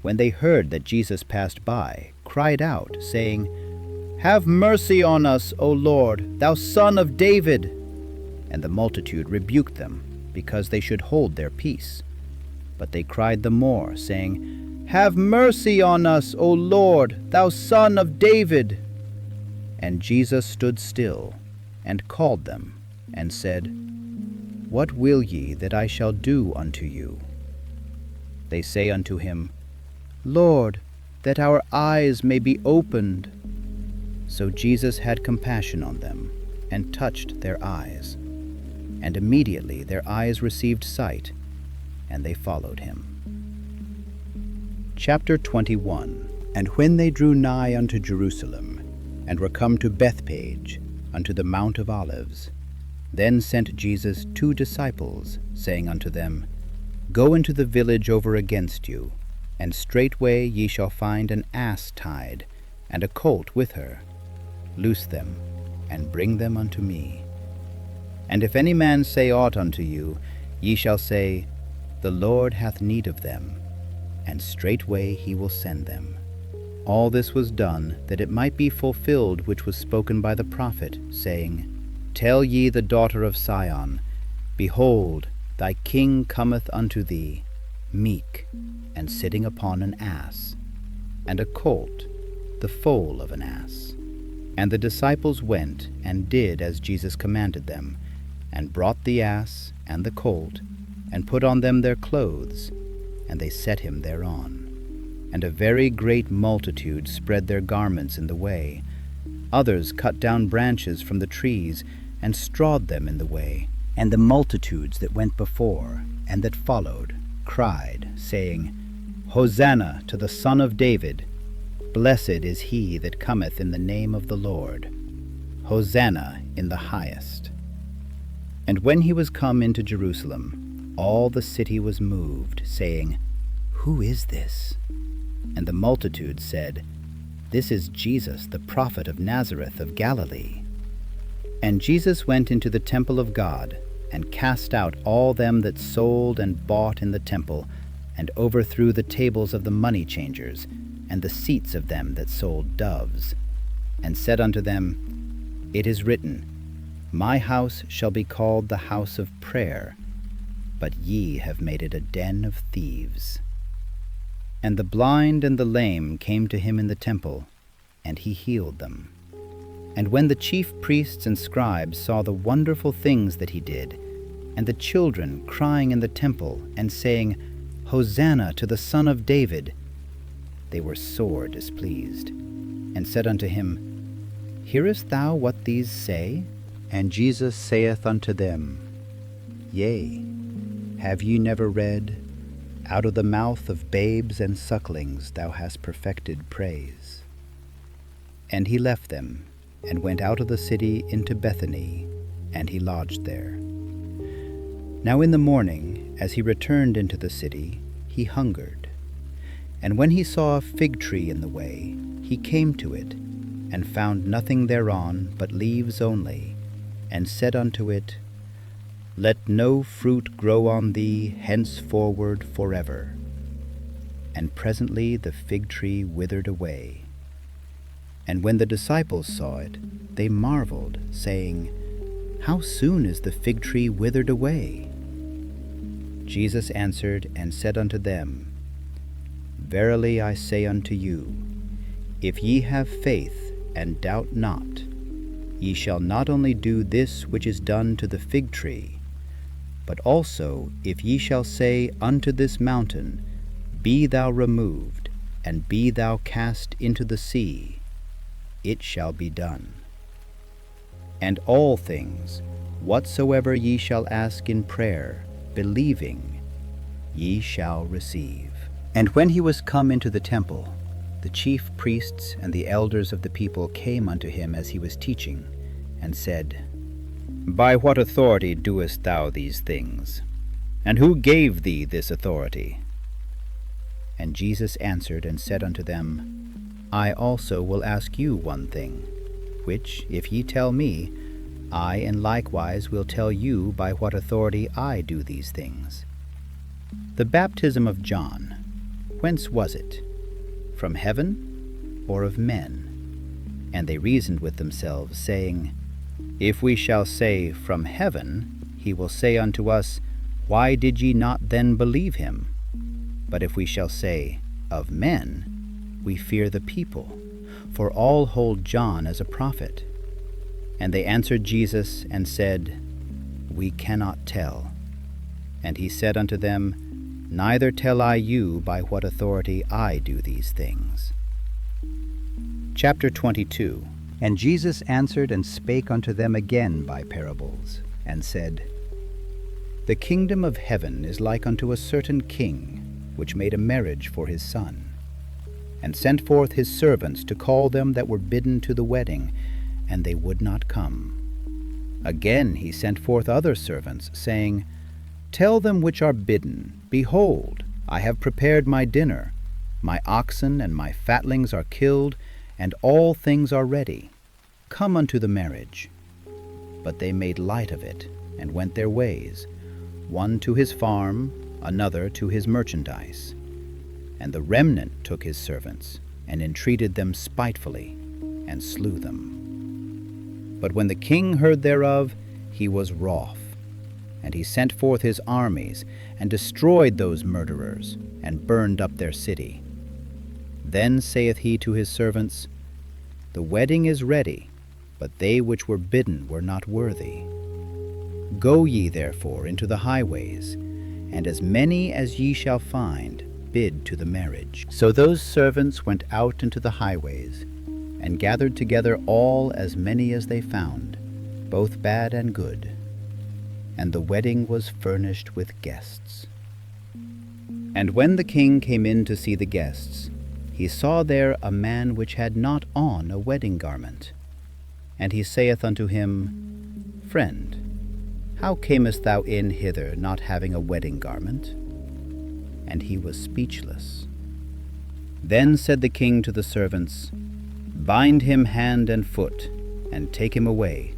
when they heard that Jesus passed by, cried out, saying, Have mercy on us, O Lord, thou Son of David. And the multitude rebuked them, because they should hold their peace. But they cried the more, saying, Have mercy on us, O Lord, thou Son of David. And Jesus stood still, and called them, and said, What will ye that I shall do unto you? They say unto him, Lord, that our eyes may be opened. So Jesus had compassion on them, and touched their eyes. And immediately their eyes received sight, and they followed him. Chapter 21. And when they drew nigh unto Jerusalem, and were come to Bethpage, unto the Mount of Olives, then sent Jesus 2 disciples, saying unto them, Go into the village over against you, and straightway ye shall find an ass tied, and a colt with her. Loose them, and bring them unto me. And if any man say aught unto you, ye shall say, The Lord hath need of them, and straightway he will send them. All this was done, that it might be fulfilled which was spoken by the prophet, saying, Tell ye the daughter of Sion, Behold, thy king cometh unto thee, meek, and sitting upon an ass, and a colt, the foal of an ass. And the disciples went, and did as Jesus commanded them, and brought the ass and the colt, and put on them their clothes, and they set him thereon. And a very great multitude spread their garments in the way. Others cut down branches from the trees, and strawed them in the way. And the multitudes that went before, and that followed, cried, saying, Hosanna to the Son of David! Blessed is he that cometh in the name of the Lord! Hosanna in the highest! And when he was come into Jerusalem, all the city was moved, saying, Who is this? And the multitude said, This is Jesus, the prophet of Nazareth of Galilee. And Jesus went into the temple of God, and cast out all them that sold and bought in the temple, and overthrew the tables of the money changers, and the seats of them that sold doves, and said unto them, It is written, My house shall be called the house of prayer, but ye have made it a den of thieves. And the blind and the lame came to him in the temple, and he healed them. And when the chief priests and scribes saw the wonderful things that he did, and the children crying in the temple, and saying, Hosanna to the Son of David, they were sore displeased, and said unto him, Hearest thou what these say? And Jesus saith unto them, Yea, have ye never read, Out of the mouth of babes and sucklings thou hast perfected praise? And he left them, and went out of the city into Bethany, and he lodged there. Now in the morning, as he returned into the city, he hungered. And when he saw a fig tree in the way, he came to it, and found nothing thereon but leaves only, and said unto it, Let no fruit grow on thee henceforward forever. And presently the fig tree withered away. And when the disciples saw it, they marveled, saying, How soon is the fig tree withered away? Jesus answered and said unto them, Verily I say unto you, if ye have faith and doubt not, ye shall not only do this which is done to the fig tree, but also if ye shall say unto this mountain, Be thou removed, and be thou cast into the sea, it shall be done. And all things, whatsoever ye shall ask in prayer, believing, ye shall receive. And when he was come into the temple, the chief priests and the elders of the people came unto him as he was teaching, and said, By what authority doest thou these things? And who gave thee this authority? And Jesus answered and said unto them, I also will ask you one thing, which, if ye tell me, I in likewise will tell you by what authority I do these things. The baptism of John, whence was it? From heaven, or of men? And they reasoned with themselves, saying, If we shall say, From heaven, he will say unto us, Why did ye not then believe him? But if we shall say, Of men, we fear the people, for all hold John as a prophet. And they answered Jesus, and said, We cannot tell. And he said unto them, Neither tell I you by what authority I do these things. Chapter 22. And Jesus answered and spake unto them again by parables, and said, The kingdom of heaven is like unto a certain king, which made a marriage for his son, and sent forth his servants to call them that were bidden to the wedding, and they would not come. Again he sent forth other servants, saying, Tell them which are bidden, Behold, I have prepared my dinner. My oxen and my fatlings are killed, and all things are ready. Come unto the marriage. But they made light of it, and went their ways, one to his farm, another to his merchandise. And the remnant took his servants, and entreated them spitefully, and slew them. But when the king heard thereof, he was wroth, and he sent forth his armies, and destroyed those murderers, and burned up their city. Then saith he to his servants, The wedding is ready, but they which were bidden were not worthy. Go ye therefore into the highways, and as many as ye shall find, bid to the marriage. So those servants went out into the highways, and gathered together all as many as they found, both bad and good. And the wedding was furnished with guests. And when the king came in to see the guests, he saw there a man which had not on a wedding garment. And he saith unto him, Friend, how camest thou in hither not having a wedding garment? And he was speechless. Then said the king to the servants, Bind him hand and foot, and take him away,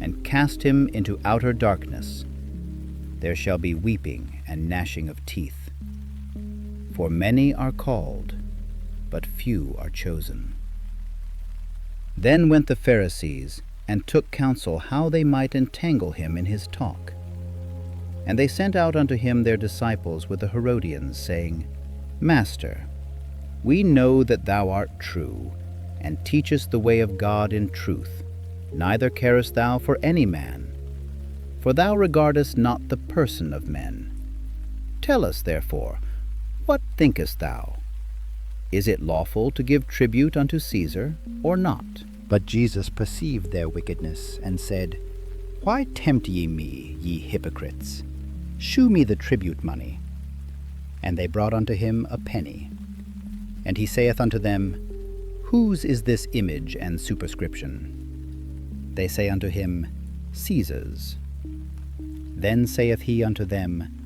and cast him into outer darkness. There shall be weeping and gnashing of teeth. For many are called, but few are chosen." Then went the Pharisees, and took counsel how they might entangle him in his talk. And they sent out unto him their disciples with the Herodians, saying, Master, we know that thou art true, and teachest the way of God in truth, neither carest thou for any man, for thou regardest not the person of men. Tell us, therefore, what thinkest thou? Is it lawful to give tribute unto Caesar, or not? But Jesus perceived their wickedness, and said, Why tempt ye me, ye hypocrites? Shew me the tribute money. And they brought unto him a penny. And he saith unto them, Whose is this image and superscription? They say unto him, Caesar's. Then saith he unto them,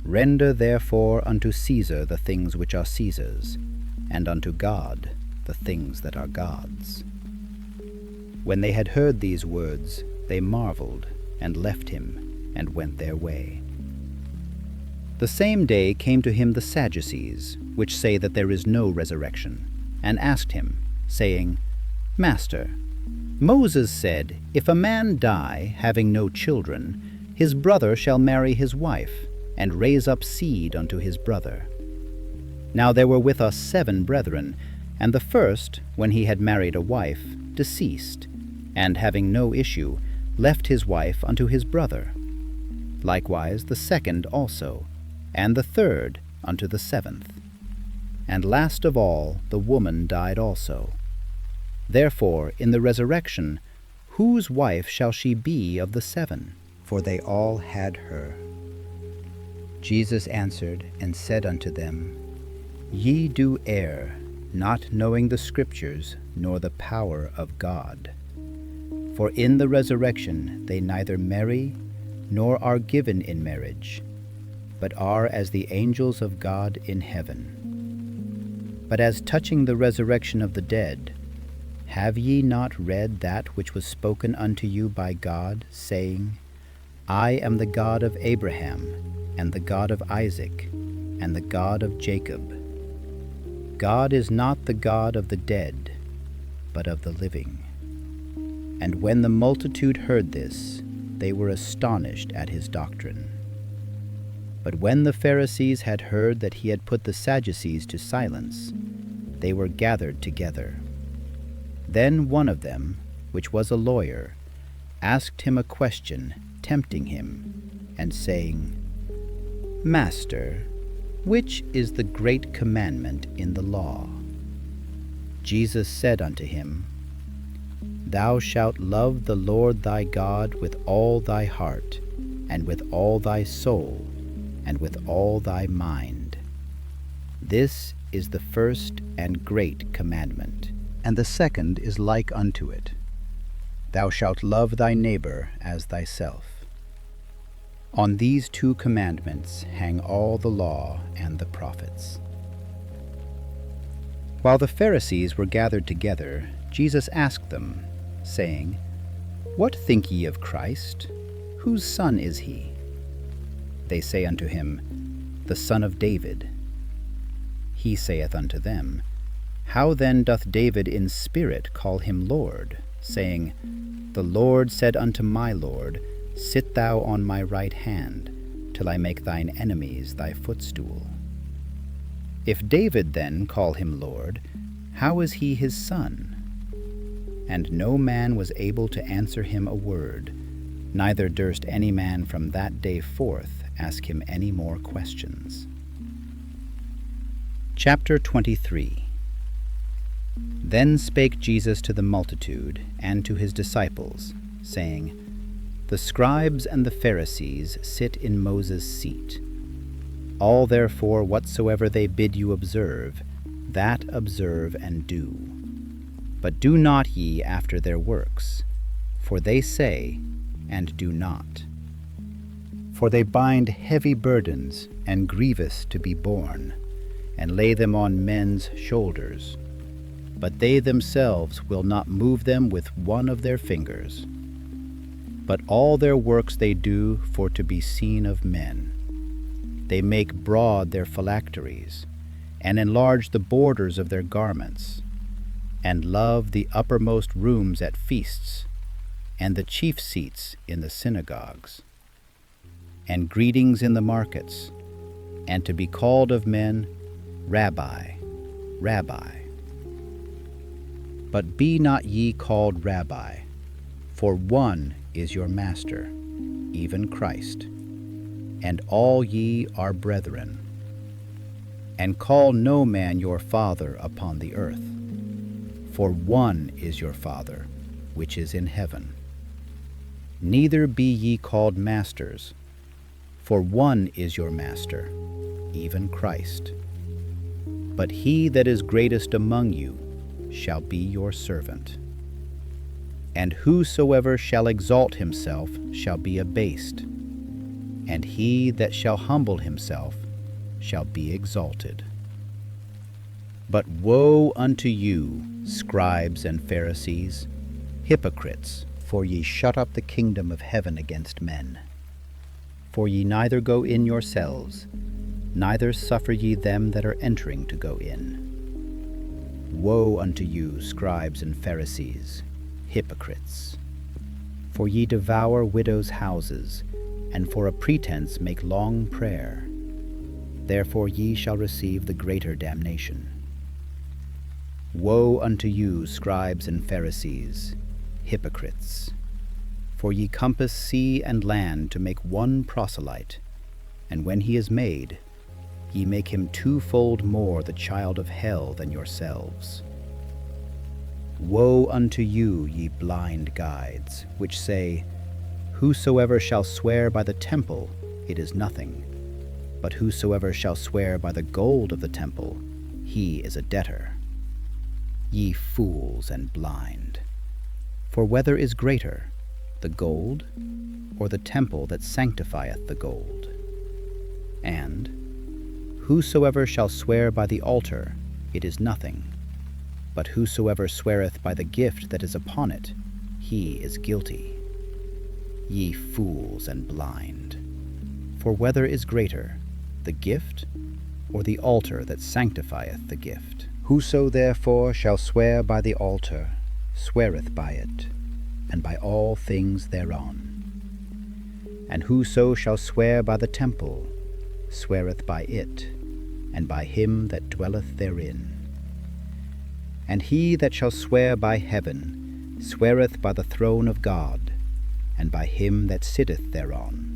Render therefore unto Caesar the things which are Caesar's, and unto God the things that are God's. When they had heard these words, they marveled, and left him, and went their way. The same day came to him the Sadducees, which say that there is no resurrection, and asked him, saying, Master, Moses said, If a man die, having no children, his brother shall marry his wife, and raise up seed unto his brother. Now there were with us 7 brethren, and the first, when he had married a wife, deceased, and having no issue, left his wife unto his brother. Likewise the second also, and the third unto the 7th. And last of all the woman died also. Therefore in the resurrection, whose wife shall she be of the 7? For they all had her. Jesus answered and said unto them, Ye do err, not knowing the Scriptures, nor the power of God. For in the resurrection they neither marry, nor are given in marriage, but are as the angels of God in heaven. But as touching the resurrection of the dead, have ye not read that which was spoken unto you by God, saying, I am the God of Abraham, and the God of Isaac, and the God of Jacob. God is not the God of the dead, but of the living. And when the multitude heard this, they were astonished at his doctrine. But when the Pharisees had heard that he had put the Sadducees to silence, they were gathered together. Then one of them, which was a lawyer, asked him a question, tempting him, and saying, Master, which is the great commandment in the law? Jesus said unto him, Thou shalt love the Lord thy God with all thy heart, and with all thy soul, and with all thy mind. This is the first and great commandment, and the second is like unto it. Thou shalt love thy neighbor as thyself. On these 2 commandments hang all the law and the prophets. While the Pharisees were gathered together, Jesus asked them, saying, What think ye of Christ? Whose son is he? They say unto him, The son of David. He saith unto them, How then doth David in spirit call him Lord, saying, The Lord said unto my Lord, Sit thou on my right hand, till I make thine enemies thy footstool. If David then call him Lord, how is he his son? And no man was able to answer him a word, neither durst any man from that day forth ask him any more questions. Chapter 23. Then spake Jesus to the multitude and to his disciples, saying, The scribes and the Pharisees sit in Moses' seat. All therefore whatsoever they bid you observe, that observe and do. But do not ye after their works, for they say, and do not. For they bind heavy burdens, and grievous to be borne, and lay them on men's shoulders, but they themselves will not move them with one of their fingers. But all their works they do for to be seen of men. They make broad their phylacteries, and enlarge the borders of their garments, and love the uppermost rooms at feasts, and the chief seats in the synagogues, and greetings in the markets, and to be called of men, Rabbi, Rabbi. But be not ye called Rabbi, for one is your Master, even Christ, and all ye are brethren. And call no man your Father upon the earth, for one is your Father, which is in heaven. Neither be ye called masters, for one is your Master, even Christ. But he that is greatest among you shall be your servant. And whosoever shall exalt himself shall be abased, and he that shall humble himself shall be exalted. But woe unto you, scribes and Pharisees, hypocrites, for ye shut up the kingdom of heaven against men. For ye neither go in yourselves, neither suffer ye them that are entering to go in. Woe unto you, scribes and Pharisees, hypocrites! For ye devour widows' houses, and for a pretense make long prayer. Therefore ye shall receive the greater damnation. Woe unto you, scribes and Pharisees, hypocrites! For ye compass sea and land to make one proselyte, and when he is made, ye make him twofold more the child of hell than yourselves. Woe unto you, ye blind guides, which say, Whosoever shall swear by the temple, it is nothing, but whosoever shall swear by the gold of the temple, he is a debtor. Ye fools and blind! For whether is greater, the gold, or the temple that sanctifieth the gold? And whosoever shall swear by the altar, it is nothing, but whosoever sweareth by the gift that is upon it, he is guilty. Ye fools and blind! For whether is greater, the gift, or the altar that sanctifieth the gift? Whoso therefore shall swear by the altar, sweareth by it, and by all things thereon. And whoso shall swear by the temple, sweareth by it, and by him that dwelleth therein. And he that shall swear by heaven, sweareth by the throne of God, and by him that sitteth thereon.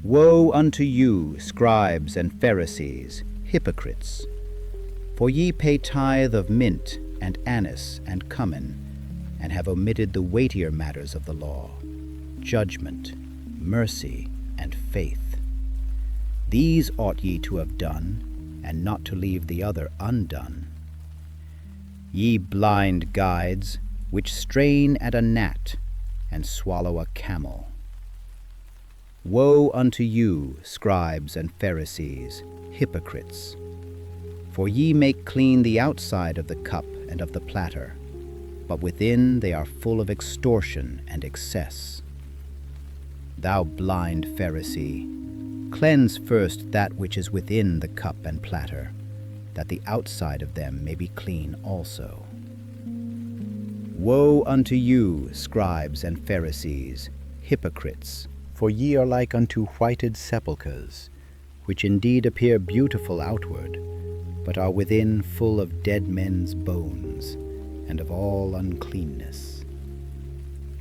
Woe unto you, scribes and Pharisees, hypocrites! For ye pay tithe of mint, and anise, and cumin, and have omitted the weightier matters of the law, judgment, mercy, and faith. These ought ye to have done, and not to leave the other undone. Ye blind guides, which strain at a gnat, and swallow a camel. Woe unto you, scribes and Pharisees, hypocrites! For ye make clean the outside of the cup and of the platter, but within they are full of extortion and excess. Thou blind Pharisee, cleanse first that which is within the cup and platter, that the outside of them may be clean also. Woe unto you, scribes and Pharisees, hypocrites! For ye are like unto whited sepulchres, which indeed appear beautiful outward, but are within full of dead men's bones, and of all uncleanness.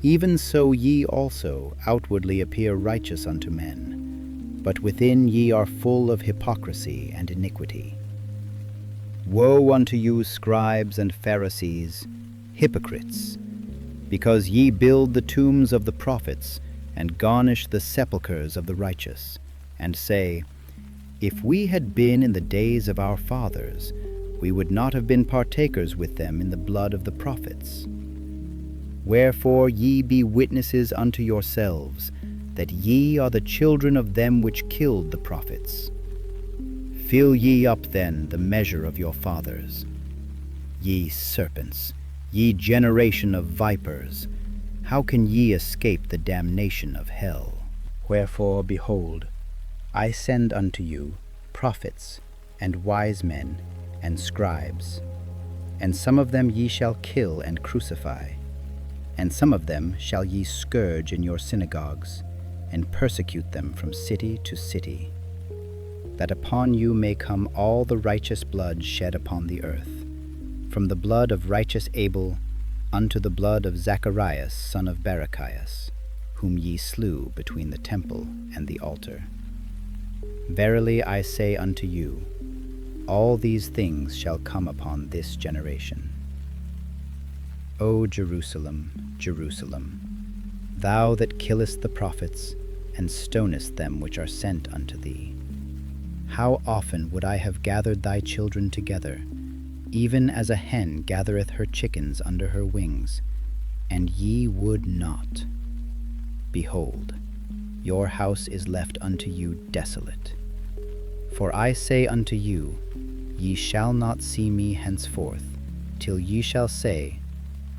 Even so ye also outwardly appear righteous unto men, but within ye are full of hypocrisy and iniquity. Woe unto you, scribes and Pharisees, hypocrites! Because ye build the tombs of the prophets, and garnish the sepulchres of the righteous, and say, If we had been in the days of our fathers, we would not have been partakers with them in the blood of the prophets. Wherefore ye be witnesses unto yourselves, that ye are the children of them which killed the prophets. Fill ye up then the measure of your fathers. Ye serpents, ye generation of vipers, how can ye escape the damnation of hell? Wherefore, behold, I send unto you prophets, and wise men, and scribes. And some of them ye shall kill and crucify, and some of them shall ye scourge in your synagogues, and persecute them from city to city, that upon you may come all the righteous blood shed upon the earth, from the blood of righteous Abel unto the blood of Zacharias son of Barachias, whom ye slew between the temple and the altar. Verily I say unto you, all these things shall come upon this generation. O Jerusalem, Jerusalem, thou that killest the prophets, and stonest them which are sent unto thee, how often would I have gathered thy children together, even as a hen gathereth her chickens under her wings, and ye would not. Behold, your house is left unto you desolate. For I say unto you, ye shall not see me henceforth, till ye shall say,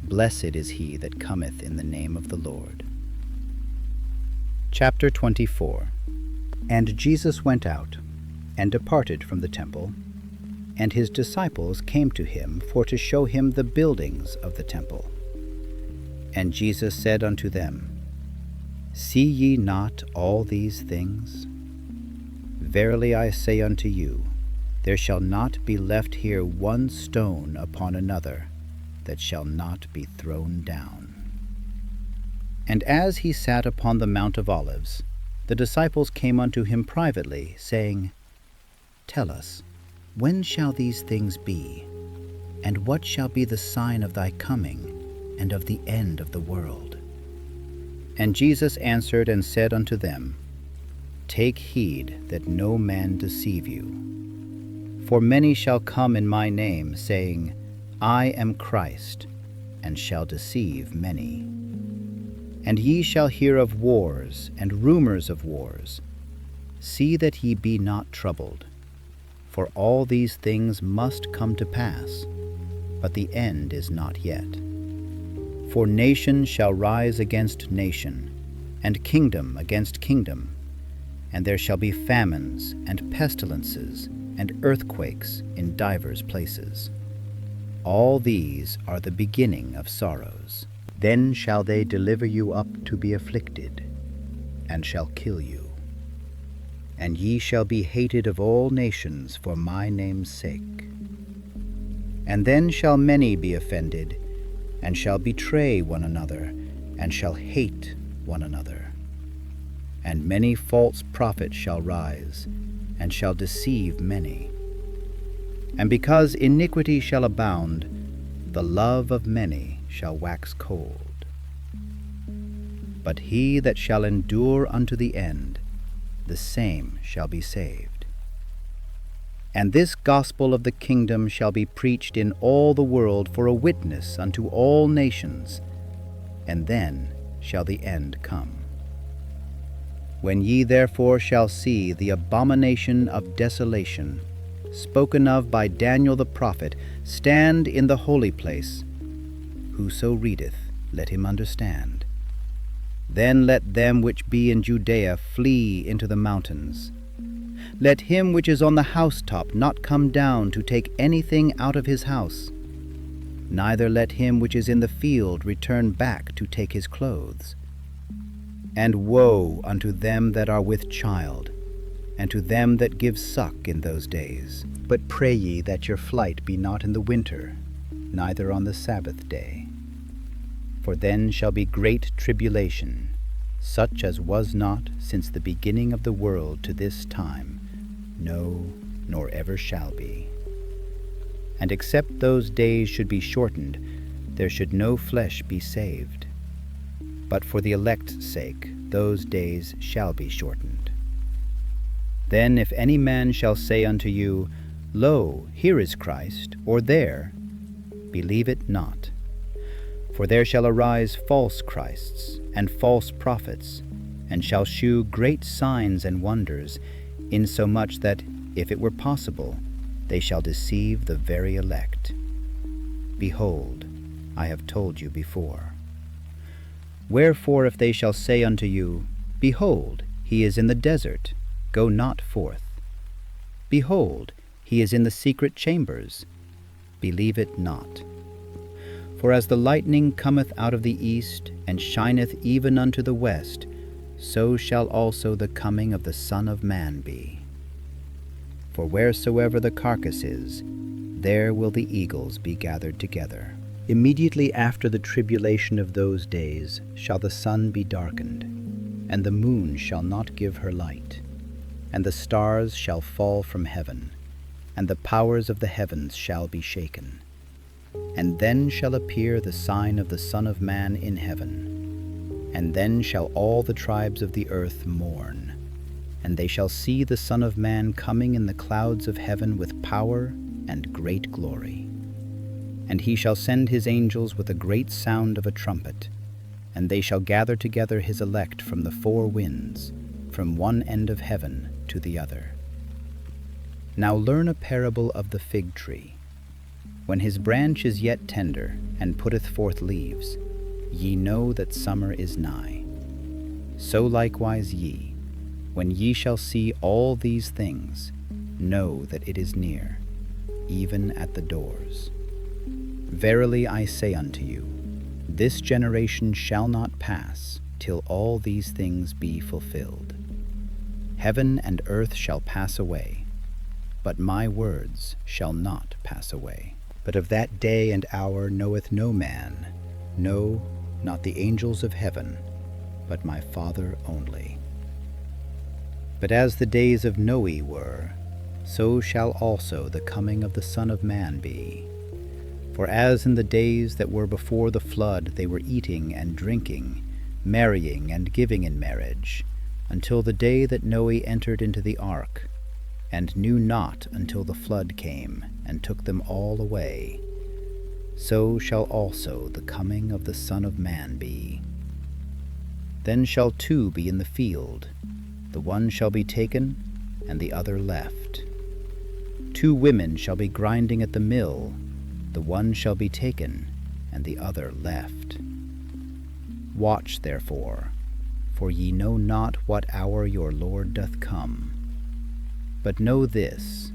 Blessed is he that cometh in the name of the Lord. Chapter 24. And Jesus went out, and departed from the temple, and his disciples came to him for to show him the buildings of the temple. And Jesus said unto them, See ye not all these things? Verily I say unto you, there shall not be left here one stone upon another that shall not be thrown down. And as he sat upon the Mount of Olives, the disciples came unto him privately, saying, Tell us, when shall these things be? And what shall be the sign of thy coming, and of the end of the world? And Jesus answered and said unto them, Take heed that no man deceive you. For many shall come in my name, saying, I am Christ, and shall deceive many. And ye shall hear of wars and rumors of wars. See that ye be not troubled. For all these things must come to pass, but the end is not yet. For nation shall rise against nation, and kingdom against kingdom, and there shall be famines and pestilences and earthquakes in divers places. All these are the beginning of sorrows. Then shall they deliver you up to be afflicted, and shall kill you. And ye shall be hated of all nations for my name's sake. And then shall many be offended, and shall betray one another, and shall hate one another. And many false prophets shall rise, and shall deceive many. And because iniquity shall abound, the love of many shall wax cold. But he that shall endure unto the end, the same shall be saved. And this gospel of the kingdom shall be preached in all the world for a witness unto all nations, and then shall the end come. When ye therefore shall see the abomination of desolation, spoken of by Daniel the prophet, stand in the holy place, whoso readeth, let him understand. Then let them which be in Judea flee into the mountains. Let him which is on the housetop not come down to take anything out of his house, neither let him which is in the field return back to take his clothes. And woe unto them that are with child, and to them that give suck in those days. But pray ye that your flight be not in the winter, neither on the Sabbath day. For then shall be great tribulation, such as was not since the beginning of the world to this time, no, nor ever shall be. And except those days should be shortened, there should no flesh be saved. But for the elect's sake those days shall be shortened. Then if any man shall say unto you, Lo, here is Christ, or there, believe it not. For there shall arise false Christs and false prophets, and shall shew great signs and wonders, insomuch that, if it were possible, they shall deceive the very elect. Behold, I have told you before. Wherefore if they shall say unto you, Behold, he is in the desert, go not forth. Behold, He is in the secret chambers. Believe it not. For as the lightning cometh out of the east, and shineth even unto the west, so shall also the coming of the Son of Man be. For wheresoever the carcass is, there will the eagles be gathered together. Immediately after the tribulation of those days shall the sun be darkened, and the moon shall not give her light, and the stars shall fall from heaven, and the powers of the heavens shall be shaken. And then shall appear the sign of the Son of Man in heaven. And then shall all the tribes of the earth mourn, and they shall see the Son of Man coming in the clouds of heaven with power and great glory. And he shall send his angels with a great sound of a trumpet, and they shall gather together his elect from the four winds, from one end of heaven to the other. Now learn a parable of the fig tree. When his branch is yet tender, and putteth forth leaves, ye know that summer is nigh. So likewise ye, when ye shall see all these things, know that it is near, even at the doors. Verily I say unto you, this generation shall not pass till all these things be fulfilled. Heaven and earth shall pass away, but my words shall not pass away. But of that day and hour knoweth no man, no, not the angels of heaven, but my Father only. But as the days of Noe were, so shall also the coming of the Son of Man be. For as in the days that were before the flood they were eating and drinking, marrying and giving in marriage, until the day that Noe entered into the ark, and knew not until the flood came, and took them all away, so shall also the coming of the Son of Man be. Then shall two be in the field, the one shall be taken, and the other left. Two women shall be grinding at the mill, the one shall be taken, and the other left. Watch therefore, for ye know not what hour your Lord doth come. But know this,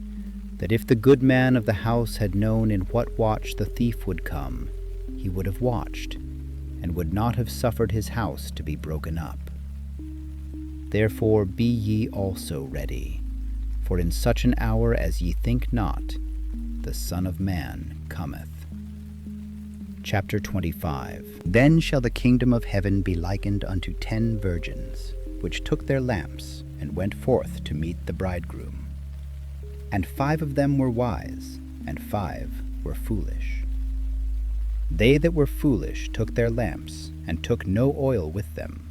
that if the good man of the house had known in what watch the thief would come, he would have watched, and would not have suffered his house to be broken up. Therefore be ye also ready, for in such an hour as ye think not, the Son of Man cometh. Chapter 25. Then shall the kingdom of heaven be likened unto 10 virgins, which took their lamps, and went forth to meet the bridegroom. And 5 of them were wise, and 5 were foolish. They that were foolish took their lamps, and took no oil with them.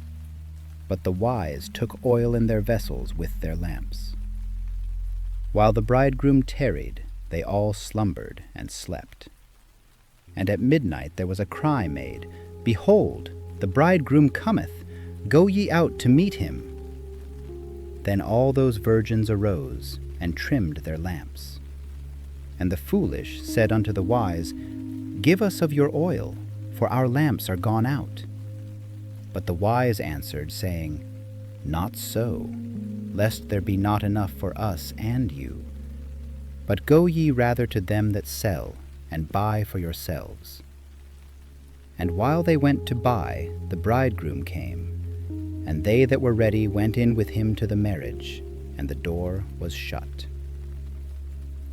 But the wise took oil in their vessels with their lamps. While the bridegroom tarried, they all slumbered and slept. And at midnight there was a cry made, Behold, the bridegroom cometh, go ye out to meet him. Then all those virgins arose, and trimmed their lamps. And the foolish said unto the wise, Give us of your oil, for our lamps are gone out. But the wise answered, saying, Not so, lest there be not enough for us and you. But go ye rather to them that sell, and buy for yourselves. And while they went to buy, the bridegroom came, and they that were ready went in with him to the marriage, and the door was shut.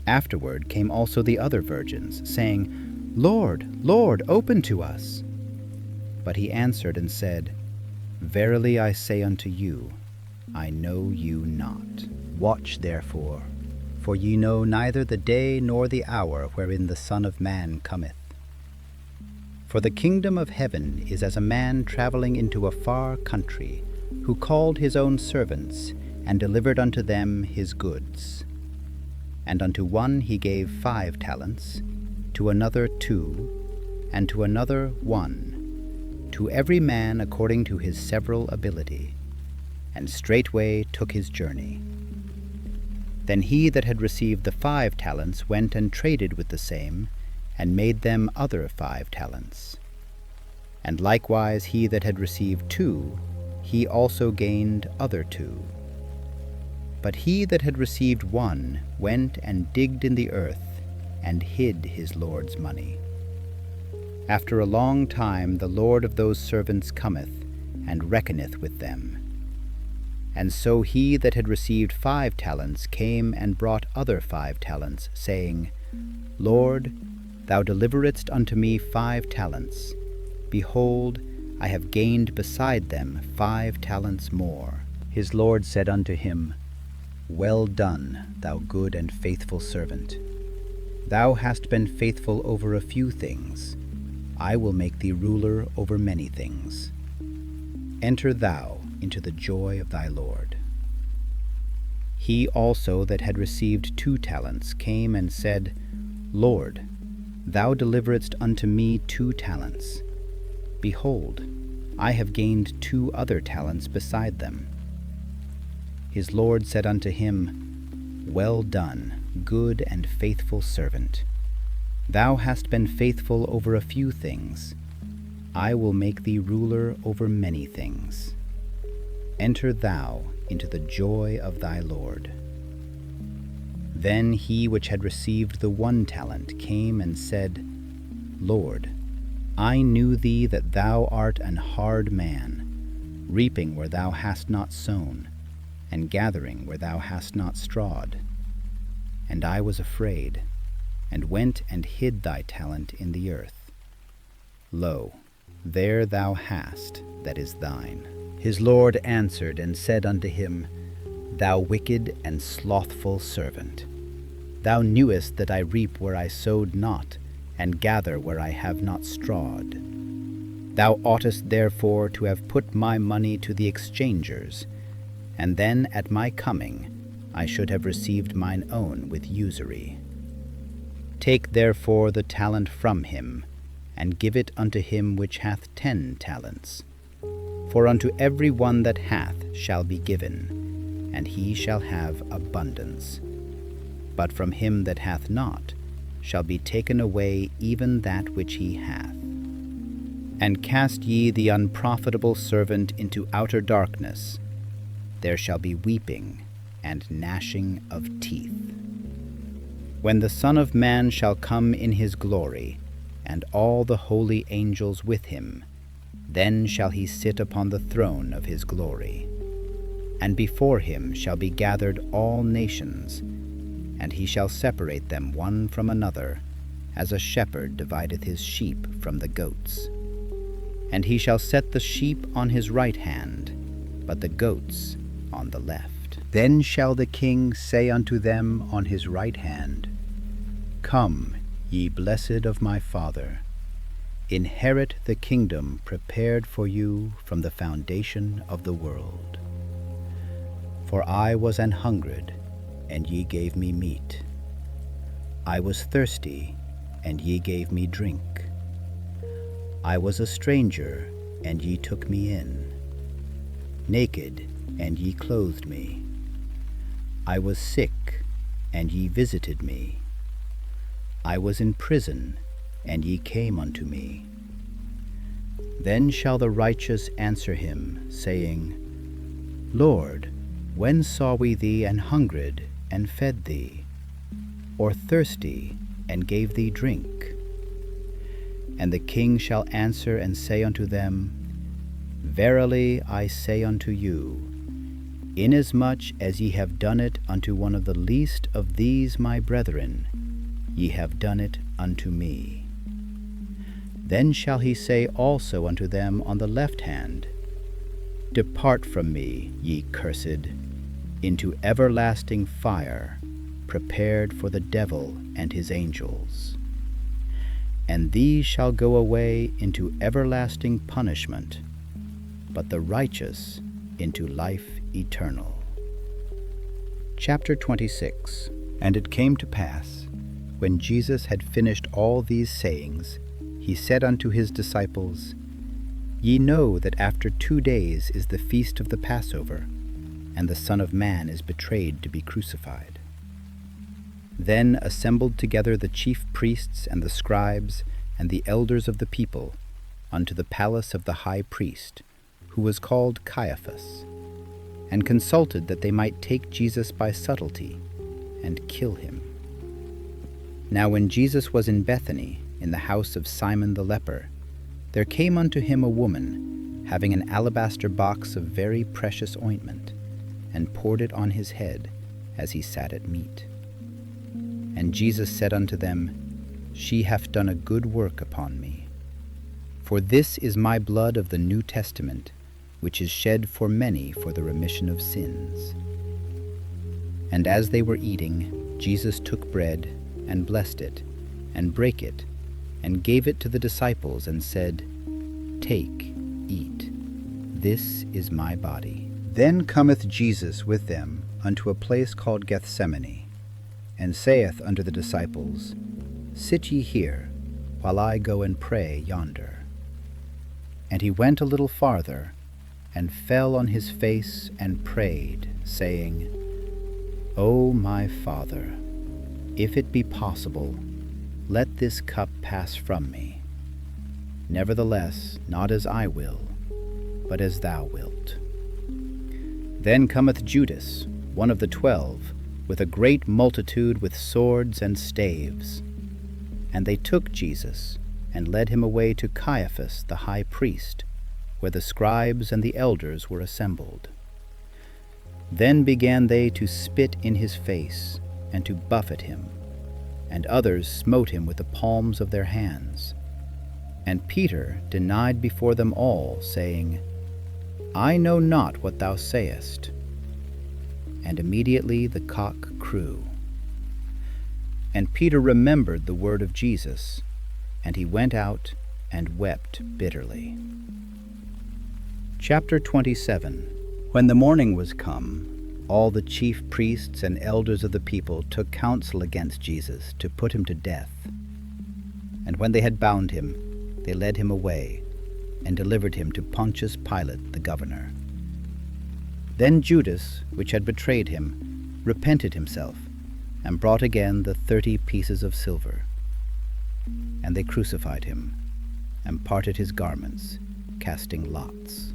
Afterward came also the other virgins, saying, Lord, Lord, open to us. But he answered and said, Verily I say unto you, I know you not. Watch therefore, for ye know neither the day nor the hour wherein the Son of Man cometh. For the kingdom of heaven is as a man travelling into a far country, who called his own servants, and delivered unto them his goods. And unto one he gave 5 talents, to another 2, and to another 1, to every man according to his several ability, and straightway took his journey. Then he that had received the 5 talents went and traded with the same, and made them other 5 talents. And likewise he that had received 2, he also gained other 2. But he that had received one went and digged in the earth, and hid his lord's money. After a long time the lord of those servants cometh, and reckoneth with them. And so he that had received 5 talents came and brought other 5 talents, saying, Lord, thou deliveredst unto me 5 talents. Behold, I have gained beside them 5 talents more. His Lord said unto him, Well done, thou good and faithful servant. Thou hast been faithful over a few things. I will make thee ruler over many things. Enter thou into the joy of thy Lord. He also that had received 2 talents came and said, Lord, thou deliveredst unto me 2 talents. Behold, I have gained 2 other talents beside them. His Lord said unto him, Well done, good and faithful servant. Thou hast been faithful over a few things. I will make thee ruler over many things. Enter thou into the joy of thy Lord. Then he which had received the 1 talent came and said, Lord, I knew thee that thou art an hard man, reaping where thou hast not sown, and gathering where thou hast not strawed. And I was afraid, and went and hid thy talent in the earth. Lo, there thou hast that is thine. His Lord answered and said unto him, Thou wicked and slothful servant, thou knewest that I reap where I sowed not, and gather where I have not strawed. Thou oughtest therefore to have put my money to the exchangers, and then at my coming I should have received mine own with usury. Take therefore the talent from him, and give it unto him which hath 10 talents. For unto every one that hath shall be given, and he shall have abundance. But from him that hath not shall be taken away even that which he hath. And cast ye the unprofitable servant into outer darkness. There shall be weeping and gnashing of teeth. When the Son of Man shall come in his glory, and all the holy angels with him, then shall he sit upon the throne of his glory. And before him shall be gathered all nations, and he shall separate them one from another, as a shepherd divideth his sheep from the goats. And he shall set the sheep on his right hand, but the goats on the left. Then shall the king say unto them on his right hand, Come, ye blessed of my Father, inherit the kingdom prepared for you from the foundation of the world. For I was an hungred, and ye gave me meat. I was thirsty, and ye gave me drink. I was a stranger, and ye took me in. Naked, and ye clothed me. I was sick, and ye visited me. I was in prison, and ye came unto me. Then shall the righteous answer him, saying, Lord, when saw we thee an hungred, and fed thee, or thirsty, and gave thee drink? And the king shall answer and say unto them, Verily I say unto you, inasmuch as ye have done it unto one of the least of these my brethren, ye have done it unto me. Then shall he say also unto them on the left hand, Depart from me, ye cursed, into everlasting fire, prepared for the devil and his angels. And these shall go away into everlasting punishment, but the righteous into life eternal. Chapter 26. And it came to pass, when Jesus had finished all these sayings, he said unto his disciples, Ye know that after 2 days is the feast of the Passover, and the Son of Man is betrayed to be crucified. Then assembled together the chief priests and the scribes and the elders of the people unto the palace of the high priest, who was called Caiaphas. and consulted that they might take Jesus by subtlety and kill him. Now when Jesus was in Bethany, in the house of Simon the leper, there came unto him a woman, having an alabaster box of very precious ointment, and poured it on his head as he sat at meat. And Jesus said unto them, She hath done a good work upon me. For this is my blood of the New Testament, which is shed for many for the remission of sins. And as they were eating, Jesus took bread, and blessed it, and brake it, and gave it to the disciples, and said, Take, eat, this is my body. Then cometh Jesus with them unto a place called Gethsemane, and saith unto the disciples, Sit ye here, while I go and pray yonder. And he went a little farther, and fell on his face, and prayed, saying, O my Father, if it be possible, let this cup pass from me. Nevertheless, not as I will, but as thou wilt. Then cometh Judas, one of the 12, with a great multitude with swords and staves. And they took Jesus, and led him away to Caiaphas the high priest, where the scribes and the elders were assembled. Then began they to spit in his face, and to buffet him, and others smote him with the palms of their hands. And Peter denied before them all, saying, I know not what thou sayest. And immediately the cock crew. And Peter remembered the word of Jesus, and he went out and wept bitterly. Chapter 27. When the morning was come, all the chief priests and elders of the people took counsel against Jesus to put him to death. And when they had bound him, they led him away, and delivered him to Pontius Pilate the governor. Then Judas, which had betrayed him, repented himself, and brought again the 30 pieces of silver. And they crucified him, and parted his garments, casting lots.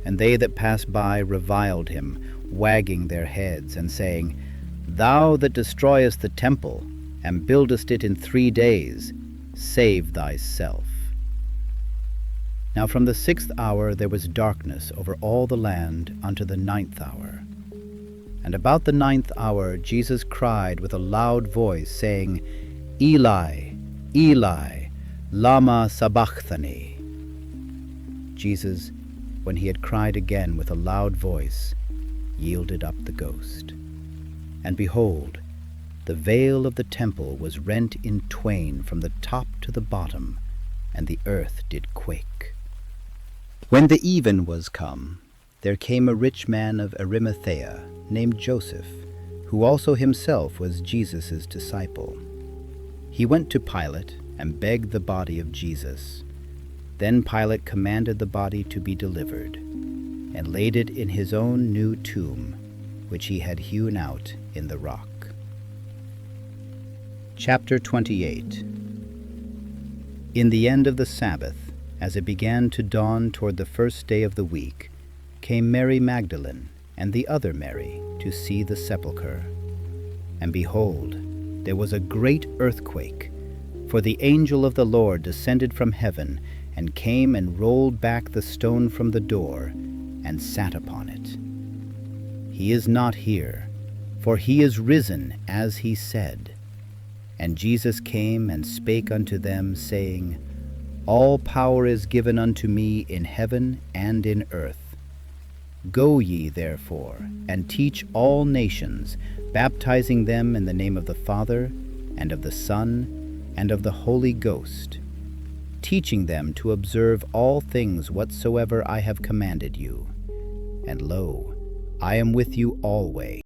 And they that passed by reviled him, wagging their heads, and saying, Thou that destroyest the temple, and buildest it in 3 days, save thyself. Now from the 6th hour there was darkness over all the land unto the 9th hour. And about the 9th hour Jesus cried with a loud voice, saying, Eli, Eli, lama sabachthani. Jesus, when he had cried again with a loud voice, yielded up the ghost. And behold, the veil of the temple was rent in twain from the top to the bottom, and the earth did quake. When the even was come, there came a rich man of Arimathea, named Joseph, who also himself was Jesus' disciple. He went to Pilate, and begged the body of Jesus. Then Pilate commanded the body to be delivered, and laid it in his own new tomb, which he had hewn out in the rock. Chapter 28. In the end of the Sabbath, as it began to dawn toward the first day of the week, came Mary Magdalene and the other Mary to see the sepulchre. And behold, there was a great earthquake, for the angel of the Lord descended from heaven, and came and rolled back the stone from the door, and sat upon it. He is not here, for he is risen, as he said. And Jesus came and spake unto them, saying, All power is given unto me in heaven and in earth. Go ye therefore, and teach all nations, baptizing them in the name of the Father, and of the Son, and of the Holy Ghost, teaching them to observe all things whatsoever I have commanded you. And lo, I am with you always,